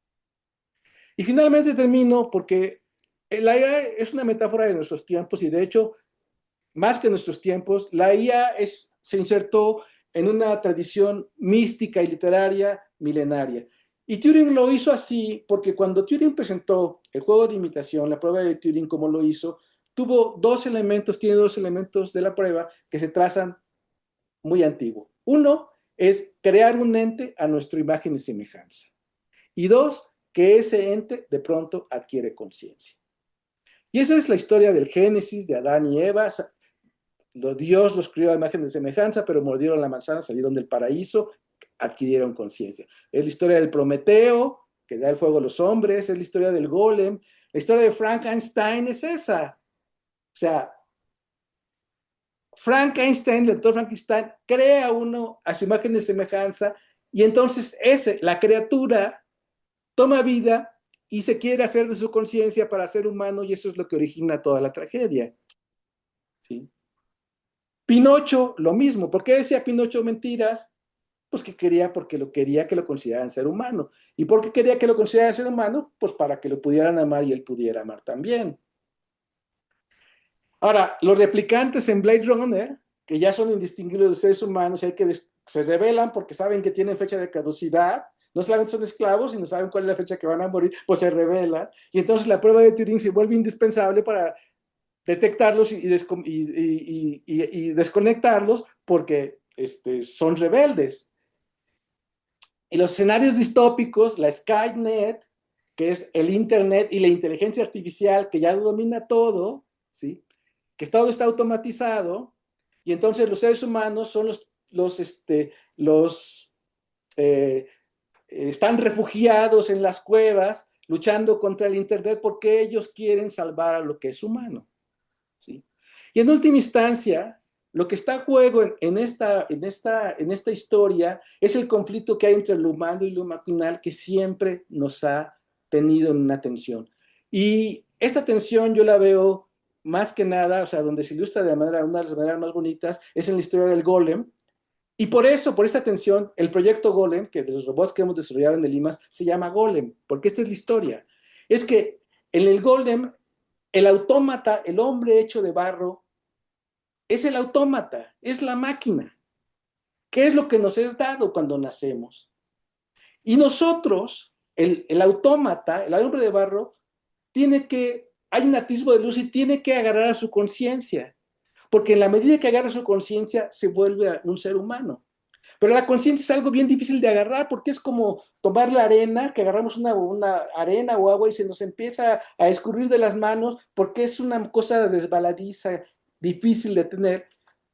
Y finalmente termino porque la IA es una metáfora de nuestros tiempos y de hecho, más que nuestros tiempos, la IA se insertó en una tradición mística y literaria milenaria. Y Turing lo hizo así porque cuando Turing presentó el juego de imitación, la prueba de Turing, como lo hizo, tiene dos elementos de la prueba que se trazan muy antiguo. Uno es crear un ente a nuestra imagen y semejanza. Y dos, que ese ente de pronto adquiere conciencia. Y esa es la historia del Génesis, de Adán y Eva. Dios los crió a imagen de semejanza, pero mordieron la manzana, salieron del paraíso, adquirieron conciencia. Es la historia del Prometeo, que da el fuego a los hombres, es la historia del Golem. La historia de Frankenstein es esa. O sea, el doctor Frankenstein, crea uno a su imagen de semejanza y entonces la criatura, toma vida y se quiere hacer de su conciencia para ser humano y eso es lo que origina toda la tragedia. ¿Sí? Pinocho, lo mismo. ¿Por qué decía Pinocho mentiras? Pues porque lo quería que lo consideraran ser humano. ¿Y por qué quería que lo consideraran ser humano? Pues para que lo pudieran amar y él pudiera amar también. Ahora, los replicantes en Blade Runner, que ya son indistinguibles de los seres humanos, se rebelan porque saben que tienen fecha de caducidad, no solamente son esclavos, sino saben cuál es la fecha que van a morir, pues se rebelan. Y entonces la prueba de Turing se vuelve indispensable para detectarlos y desconectarlos porque son rebeldes. Y los escenarios distópicos, la Skynet, que es el Internet y la inteligencia artificial que ya domina todo, ¿sí? Que todo está automatizado, y entonces los seres humanos son están refugiados en las cuevas, luchando contra el Internet porque ellos quieren salvar a lo que es humano. ¿Sí? Y en última instancia, lo que está a juego en esta historia es el conflicto que hay entre lo humano y lo maquinal que siempre nos ha tenido en una tensión. Y esta tensión yo la veo más que nada, o sea, donde se ilustra de una de las maneras más bonitas, es en la historia del Golem. Y por eso, por esta tensión, el proyecto Golem, que de los robots que hemos desarrollado en el IMAS, se llama Golem, porque esta es la historia. Es que en el Golem, el autómata, el hombre hecho de barro, es el autómata, es la máquina. ¿Qué es lo que nos es dado cuando nacemos? Y nosotros, el autómata, el hombre de barro, hay un atisbo de luz y tiene que agarrar a su conciencia. Porque en la medida que agarra su conciencia, se vuelve un ser humano. Pero la conciencia es algo bien difícil de agarrar porque es como tomar la arena, que agarramos una arena o agua y se nos empieza a escurrir de las manos porque es una cosa resbaladiza, difícil de tener.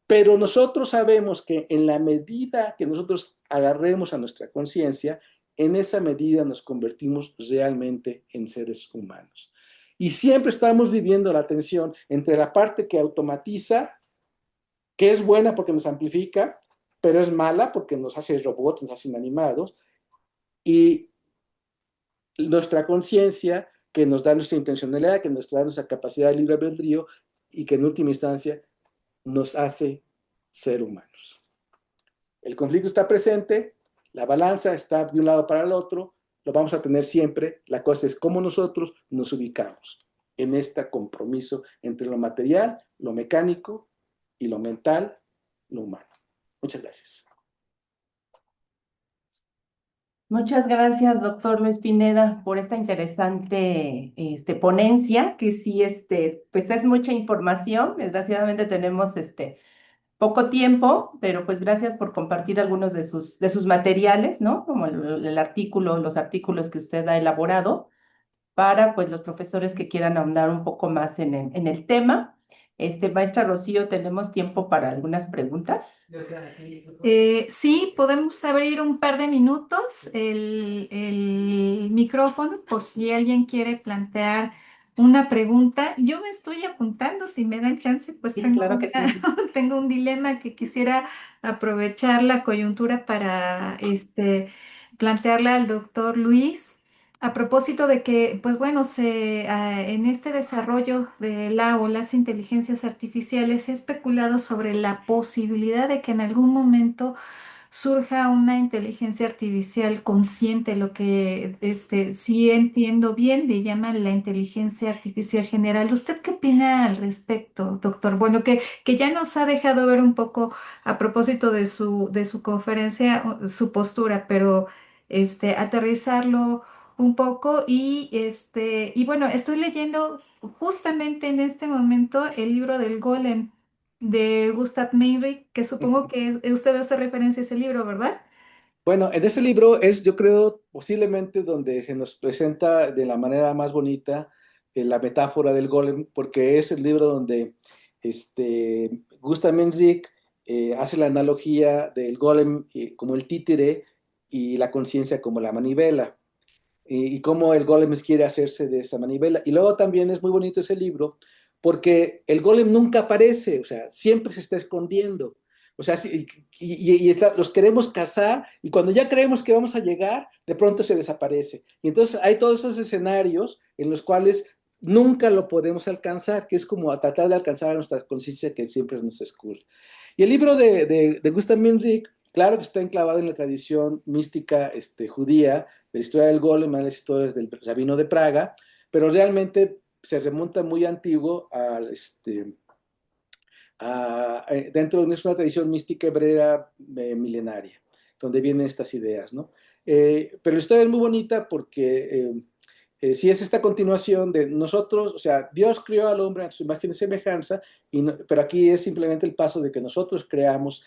Pero nosotros sabemos que en la medida que nosotros agarremos a nuestra conciencia, en esa medida nos convertimos realmente en seres humanos. Y siempre estamos viviendo la tensión entre la parte que automatiza, que es buena porque nos amplifica, pero es mala porque nos hace robots, nos hace inanimados, y nuestra conciencia que nos da nuestra intencionalidad, que nos da nuestra capacidad de libre albedrío y que en última instancia nos hace ser humanos. El conflicto está presente, la balanza está de un lado para el otro, lo vamos a tener siempre, la cosa es cómo nosotros nos ubicamos en este compromiso entre lo material, lo mecánico y lo mental, lo humano. Muchas gracias. Muchas gracias, doctor Luis Pineda, por esta interesante ponencia, que sí, pues es mucha información. Desgraciadamente tenemos poco tiempo, pero pues gracias por compartir algunos de sus materiales, ¿no? Como el artículo, los artículos que usted ha elaborado para pues los profesores que quieran ahondar un poco más en el tema. Maestra Rocío, ¿tenemos tiempo para algunas preguntas? Sí, podemos abrir un par de minutos el micrófono por si alguien quiere plantear una pregunta. Yo me estoy apuntando, si me dan chance, pues Sí, tengo claro que sí. tengo un dilema que quisiera aprovechar la coyuntura para plantearle al doctor Luis. A propósito de que, pues bueno, en este desarrollo de la o las inteligencias artificiales se ha especulado sobre la posibilidad de que en algún momento surja una inteligencia artificial consciente, lo que si entiendo bien, le llaman la inteligencia artificial general. ¿Usted qué opina al respecto, doctor? Bueno, que ya nos ha dejado ver un poco a propósito de su conferencia, su postura, pero aterrizarlo un poco y bueno, estoy leyendo justamente en este momento el libro del Golem de Gustav Meyrink, que supongo que usted hace referencia a ese libro, ¿verdad? Bueno, en ese libro es, yo creo, posiblemente donde se nos presenta de la manera más bonita la metáfora del golem, porque es el libro donde Gustav Meyrink hace la analogía del golem como el títere y la conciencia como la manivela, y cómo el golem quiere hacerse de esa manivela. Y luego también es muy bonito ese libro, porque el golem nunca aparece, o sea, siempre se está escondiendo. O sea, los queremos cazar y cuando ya creemos que vamos a llegar, de pronto se desaparece. Y entonces hay todos esos escenarios en los cuales nunca lo podemos alcanzar, que es como a tratar de alcanzar a nuestra conciencia que siempre nos escurre. Y el libro de Gustav Meyrink, claro que está enclavado en la tradición mística judía, de la historia del golem, a las historias del rabino de Praga, pero realmente se remonta muy antiguo dentro de una tradición mística hebrea milenaria, donde vienen estas ideas, ¿no? Pero la historia es muy bonita porque si es esta continuación de nosotros, o sea, Dios creó al hombre a su imagen y semejanza, pero aquí es simplemente el paso de que nosotros creamos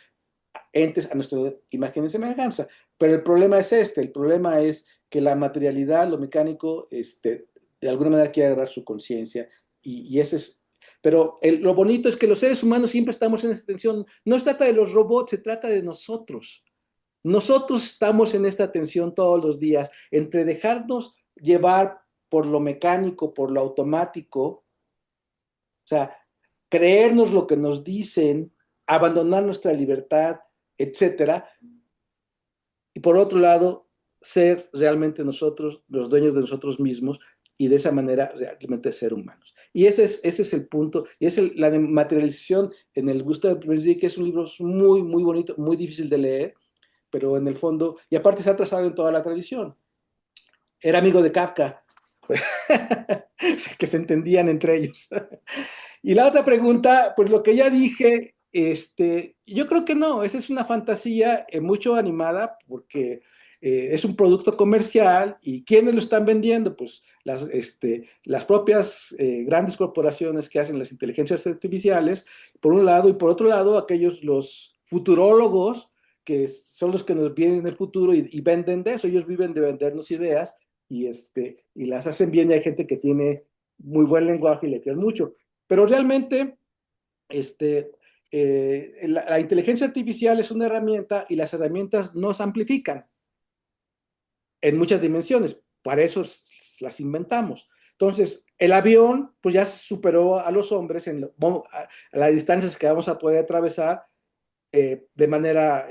entes a nuestra imagen y semejanza. Pero el problema es el problema es que la materialidad, lo mecánico, de alguna manera quiere agarrar su conciencia y ese es. Pero lo bonito es que los seres humanos siempre estamos en esta tensión. No se trata de los robots, se trata de nosotros. Nosotros estamos en esta tensión todos los días entre dejarnos llevar por lo mecánico, por lo automático, o sea, creernos lo que nos dicen, abandonar nuestra libertad, etcétera. Y por otro lado, ser realmente nosotros los dueños de nosotros mismos y de esa manera realmente ser humanos. Y ese es el punto, y es la materialización en el Gustav Meyrink, que es un libro muy, muy bonito, muy difícil de leer, pero en el fondo, y aparte se ha trazado en toda la tradición. Era amigo de Kafka, o sea, que se entendían entre ellos. Y la otra pregunta, pues lo que ya dije, yo creo que no, esa es una fantasía mucho animada porque es un producto comercial y ¿quiénes lo están vendiendo? Pues las propias grandes corporaciones que hacen las inteligencias artificiales, por un lado, y por otro lado, aquellos, los futurólogos que son los que nos vienen en el futuro y venden de eso. Ellos viven de vendernos ideas y las hacen bien, y hay gente que tiene muy buen lenguaje y le creen mucho. Pero realmente la inteligencia artificial es una herramienta y las herramientas nos amplifican en muchas dimensiones. Para eso las inventamos. Entonces, el avión pues ya superó a los hombres a las distancias que vamos a poder atravesar de manera,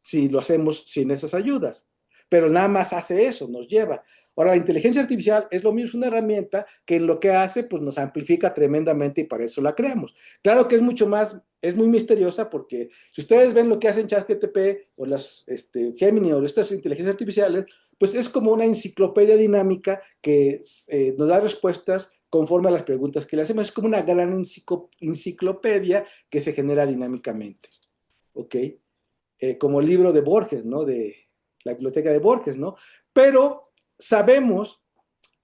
si lo hacemos sin esas ayudas. Pero nada más hace eso, nos lleva. Ahora, la inteligencia artificial es lo mismo, es una herramienta que en lo que hace, pues nos amplifica tremendamente y para eso la creamos. Claro que es mucho más, es muy misteriosa porque si ustedes ven lo que hacen ChatGPT o las Gemini o estas inteligencias artificiales, pues es como una enciclopedia dinámica que nos da respuestas conforme a las preguntas que le hacemos. Es como una gran enciclopedia que se genera dinámicamente. ¿Ok? Como el libro de Borges, ¿no? De la biblioteca de Borges, ¿no? Pero sabemos,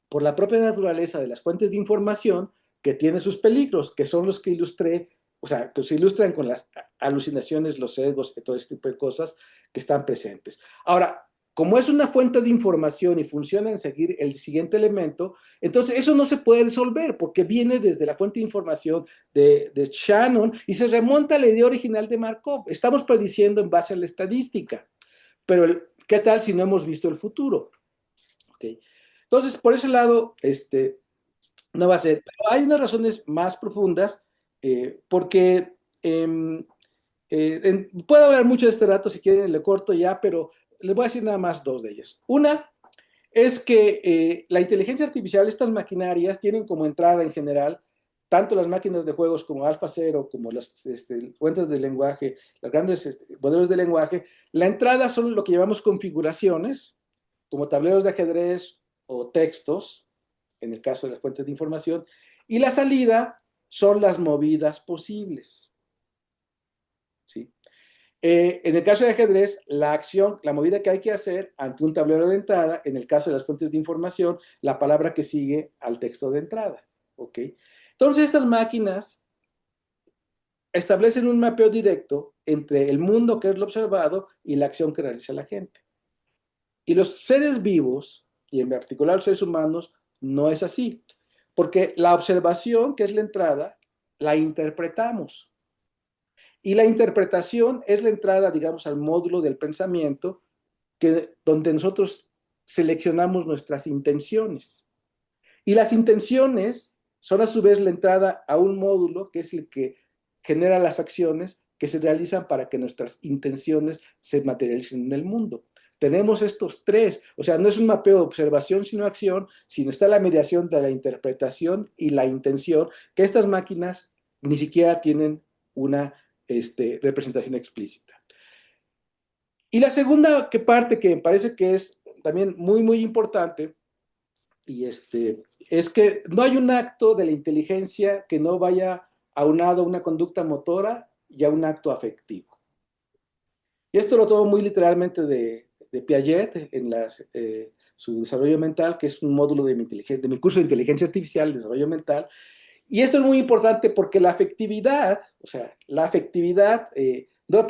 por la propia naturaleza de las fuentes de información, que tiene sus peligros, que son los que ilustré, o sea, que se ilustran con las alucinaciones, los sesgos, todo este tipo de cosas que están presentes. Ahora, como es una fuente de información y funciona en seguir el siguiente elemento, entonces eso no se puede resolver porque viene desde la fuente de información de Shannon y se remonta a la idea original de Markov. Estamos prediciendo en base a la estadística, pero ¿qué tal si no hemos visto el futuro? ¿Okay? Entonces, por ese lado, no va a ser. Pero hay unas razones más profundas, porque puedo hablar mucho de este rato, si quieren le corto ya, pero les voy a decir nada más dos de ellas. Una es que la inteligencia artificial, estas maquinarias, tienen como entrada en general, tanto las máquinas de juegos como AlphaZero, como las fuentes de lenguaje, los grandes modelos de lenguaje, la entrada son lo que llamamos configuraciones, como tableros de ajedrez o textos, en el caso de las fuentes de información, y la salida son las movidas posibles. ¿Sí? En el caso de ajedrez, la acción, la movida que hay que hacer ante un tablero de entrada, en el caso de las fuentes de información, la palabra que sigue al texto de entrada. ¿Ok? Entonces, estas máquinas establecen un mapeo directo entre el mundo que es lo observado y la acción que realiza la gente. Y los seres vivos, y en particular los seres humanos, no es así. Porque la observación, que es la entrada, la interpretamos. Y la interpretación es la entrada, digamos, al módulo del pensamiento, donde nosotros seleccionamos nuestras intenciones. Y las intenciones son a su vez la entrada a un módulo que es el que genera las acciones que se realizan para que nuestras intenciones se materialicen en el mundo. Tenemos estos tres, o sea, no es un mapeo de observación sino acción, sino está la mediación de la interpretación y la intención, que estas máquinas ni siquiera tienen una representación explícita. Y la segunda parte que me parece que es también muy, muy importante, y es que no hay un acto de la inteligencia que no vaya aunado a una conducta motora y a un acto afectivo. Y esto lo tomo muy literalmente de Piaget en su desarrollo mental, que es un módulo de mi curso de inteligencia artificial, desarrollo mental. Y esto es muy importante porque la afectividad, o sea, la afectividad, no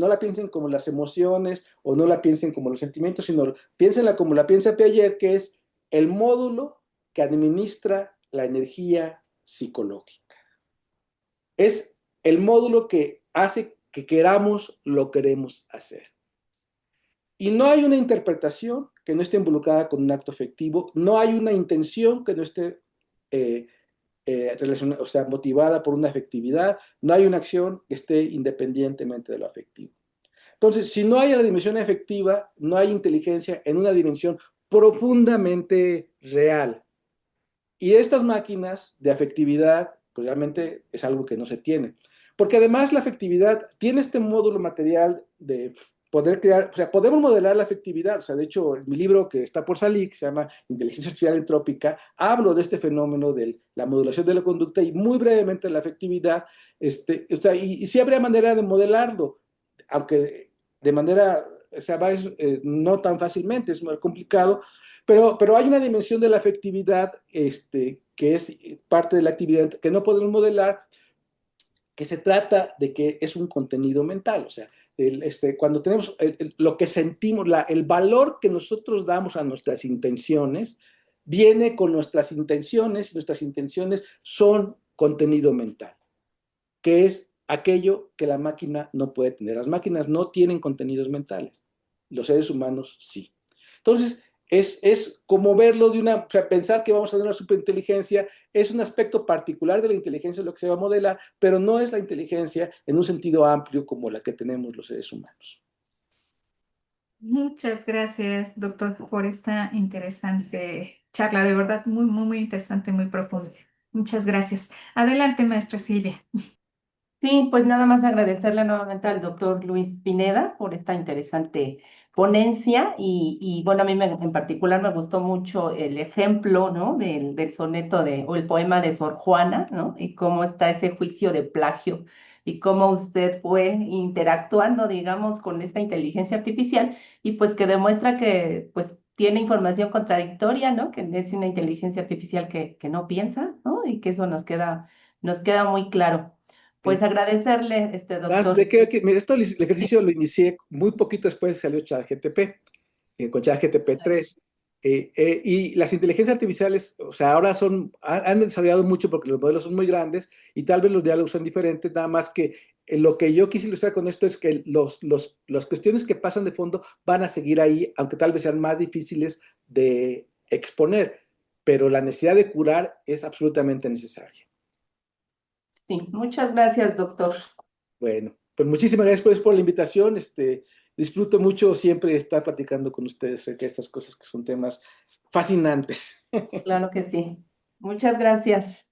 la piensen como las emociones o no la piensen como los sentimientos, sino piénsenla como la piensa Piaget, que es el módulo que administra la energía psicológica. Es el módulo que hace que queramos lo queremos hacer. Y no hay una interpretación que no esté involucrada con un acto afectivo, no hay una intención que no esté o sea, motivada por una afectividad, no hay una acción que esté independientemente de lo afectivo. Entonces, si no hay la dimensión afectiva, no hay inteligencia en una dimensión profundamente real. Y estas máquinas de afectividad, pues realmente es algo que no se tiene. Porque además la afectividad tiene este módulo material de poder crear, o sea, podemos modelar la afectividad. O sea, de hecho, en mi libro que está por salir, que se llama Inteligencia Artificial Entrópica, hablo de este fenómeno de la modulación de la conducta y muy brevemente de la afectividad. O sea, y sí habría manera de modelarlo, aunque de manera, o sea, no tan fácilmente, es muy complicado, pero hay una dimensión de la afectividad que es parte de la actividad que no podemos modelar, que se trata de que es un contenido mental, o sea, cuando tenemos lo que sentimos, el valor que nosotros damos a nuestras intenciones, viene con nuestras intenciones, y nuestras intenciones son contenido mental, que es aquello que la máquina no puede tener. Las máquinas no tienen contenidos mentales, los seres humanos sí. Entonces, es como verlo o sea, pensar que vamos a tener una superinteligencia es un aspecto particular de la inteligencia, lo que se va a modelar, pero no es la inteligencia en un sentido amplio como la que tenemos los seres humanos. Muchas gracias, doctor, por esta interesante charla, de verdad muy, muy, muy interesante, muy profunda. Muchas gracias. Adelante, maestra Silvia. Sí, pues nada más agradecerle nuevamente al doctor Luis Pineda por esta interesante ponencia y bueno, a mí en particular me gustó mucho el ejemplo, ¿no? Del soneto o el poema de Sor Juana, ¿no? Y cómo está ese juicio de plagio y cómo usted fue interactuando, digamos, con esta inteligencia artificial y pues que demuestra que pues tiene información contradictoria, ¿no? Que es una inteligencia artificial que no piensa, ¿no? Y que eso nos queda muy claro. Pues agradecerle, doctor. Mira, el ejercicio lo inicié muy poquito después de salió ChatGPT, con ChatGPT 3. Y las inteligencias artificiales, o sea, ahora han desarrollado mucho porque los modelos son muy grandes y tal vez los diálogos son diferentes, nada más que lo que yo quise ilustrar con esto es que las cuestiones que pasan de fondo van a seguir ahí, aunque tal vez sean más difíciles de exponer, pero la necesidad de curar es absolutamente necesaria. Sí, muchas gracias, doctor. Bueno, pues muchísimas gracias por la invitación. Disfruto mucho siempre estar platicando con ustedes acerca de estas cosas que son temas fascinantes. Claro que sí. Muchas gracias.